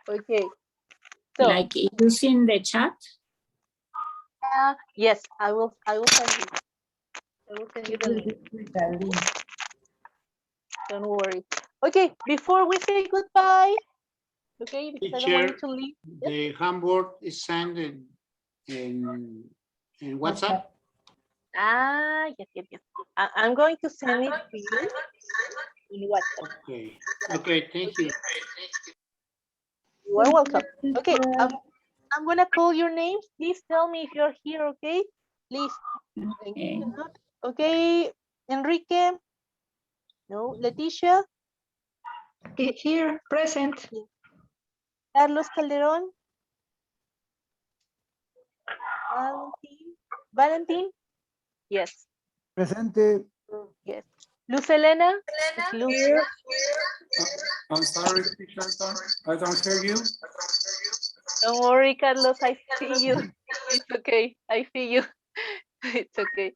[SPEAKER 3] Okay. So
[SPEAKER 6] Like using the chat?
[SPEAKER 3] yes, I will send you. I will send you the link. Don't worry. Okay, before we say goodbye, okay, because I don't want you
[SPEAKER 2] teacher.
[SPEAKER 3] to leave.
[SPEAKER 2] The homework is sent in WhatsApp.
[SPEAKER 3] Yes. I'm going to send it to you in WhatsApp.
[SPEAKER 2] Okay. Okay. Thank you.
[SPEAKER 3] You are welcome. Okay, I'm gonna call your names. Please tell me if you're here, okay? Please.
[SPEAKER 6] Okay.
[SPEAKER 3] Okay, Enrique. No. Leticia?
[SPEAKER 5] Here, present.
[SPEAKER 3] Carlos Calderón? Valentín? Yes.
[SPEAKER 13] Presente.
[SPEAKER 3] Yes. Luz Elena? Luz.
[SPEAKER 14] I'm sorry, teacher, I don't hear you.
[SPEAKER 3] Don't worry, Carlos, I see you. It's okay, I see you. It's okay.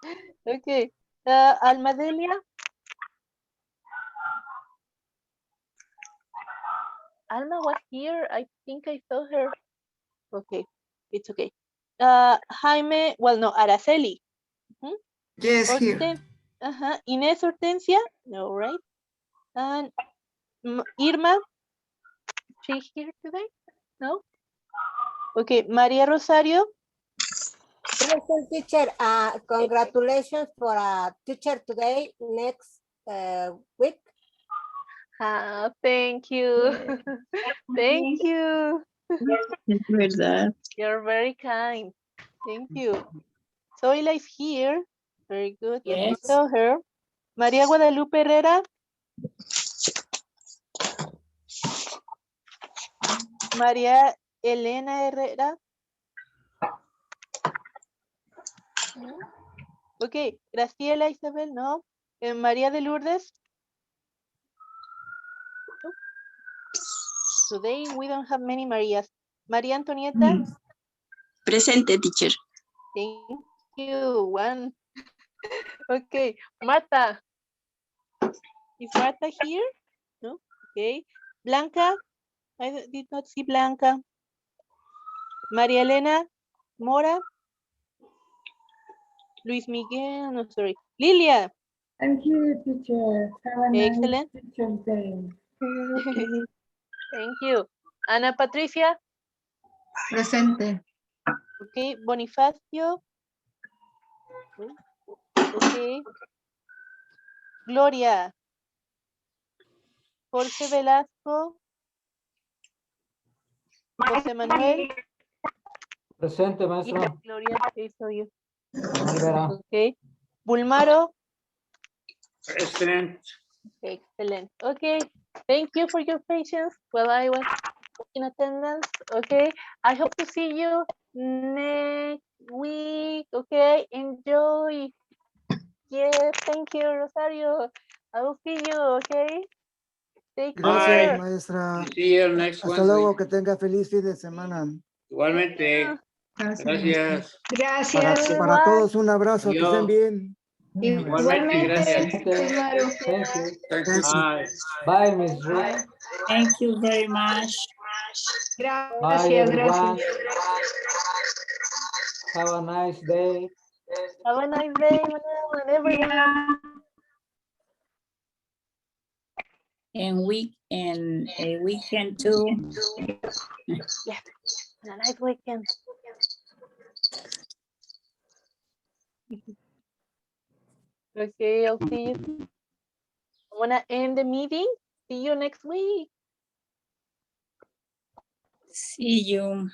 [SPEAKER 3] Okay. Almadelia? Alma was here. I think I saw her. Okay, it's okay. Jaime, well, no, Araceli.
[SPEAKER 11] Yes, here.
[SPEAKER 3] Inés Hortensia? No, right? And Irma? She here today? No? Okay, Maria Rosario?
[SPEAKER 15] Present, teacher. Congratulations for a teacher today. Next week.
[SPEAKER 3] Thank you. Thank you.
[SPEAKER 1] Es verdad.
[SPEAKER 3] You're very kind. Thank you. Zoila is here. Very good. Yes, we
[SPEAKER 6] Yes.
[SPEAKER 3] saw her. María Guadalupe Herrera. María Elena Herrera. Okay, Graciela Isabel, no. María de Lourdes. No. Today we don't have many Marías. María Antonieta.
[SPEAKER 1] Presente, teacher.
[SPEAKER 3] Thank you. One. Okay, Marta. Is Marta here? No. Okay. Blanca. I did not see Blanca. María Elena Mora. Luis Miguel, no, sorry. Lilia.
[SPEAKER 12] I'm here, teacher. Have a nice
[SPEAKER 3] Excellent.
[SPEAKER 12] teacher's day.
[SPEAKER 3] Thank you. Ana Patricia.
[SPEAKER 11] Presente.
[SPEAKER 3] Okay. Bonifacio. Okay. Gloria. Jorge Velasco. José Manuel.
[SPEAKER 7] Presente, maestra.
[SPEAKER 3] Yes, Gloria, okay, so you.
[SPEAKER 7] Rivera.
[SPEAKER 3] Okay. Bulmaro.
[SPEAKER 2] Present.
[SPEAKER 3] Excellent. Okay. Thank you for your patience while I was in attendance. Okay. I hope to see you next week. Okay. Enjoy. Yes. Thank you, Rosario. I will see you. Okay. Take
[SPEAKER 13] Gracias,
[SPEAKER 3] care.
[SPEAKER 13] maestra.
[SPEAKER 2] See you next
[SPEAKER 13] Hasta
[SPEAKER 2] Wednesday.
[SPEAKER 13] luego, que tenga feliz fin de semana.
[SPEAKER 2] Igualmente. Gracias.
[SPEAKER 5] Gracias.
[SPEAKER 13] Para todos un abrazo, que estén
[SPEAKER 2] Adiós.
[SPEAKER 13] bien.
[SPEAKER 2] Igualmente, gracias.
[SPEAKER 5] Bulmaro.
[SPEAKER 7] Thank you.
[SPEAKER 1] Gracias.
[SPEAKER 2] Bye.
[SPEAKER 7] Bye, Miss Ruth.
[SPEAKER 5] Bye.
[SPEAKER 6] Thank you very much.
[SPEAKER 7] Bye,
[SPEAKER 5] Gracias,
[SPEAKER 7] everyone.
[SPEAKER 5] gracias.
[SPEAKER 7] Have a nice day.
[SPEAKER 3] Have a nice day, Manuel, and everyone.
[SPEAKER 6] And a weekend too.
[SPEAKER 3] Yes. And a nice weekend. Okay, I'll see you. I wanna end the meeting. See you next week.
[SPEAKER 6] See you.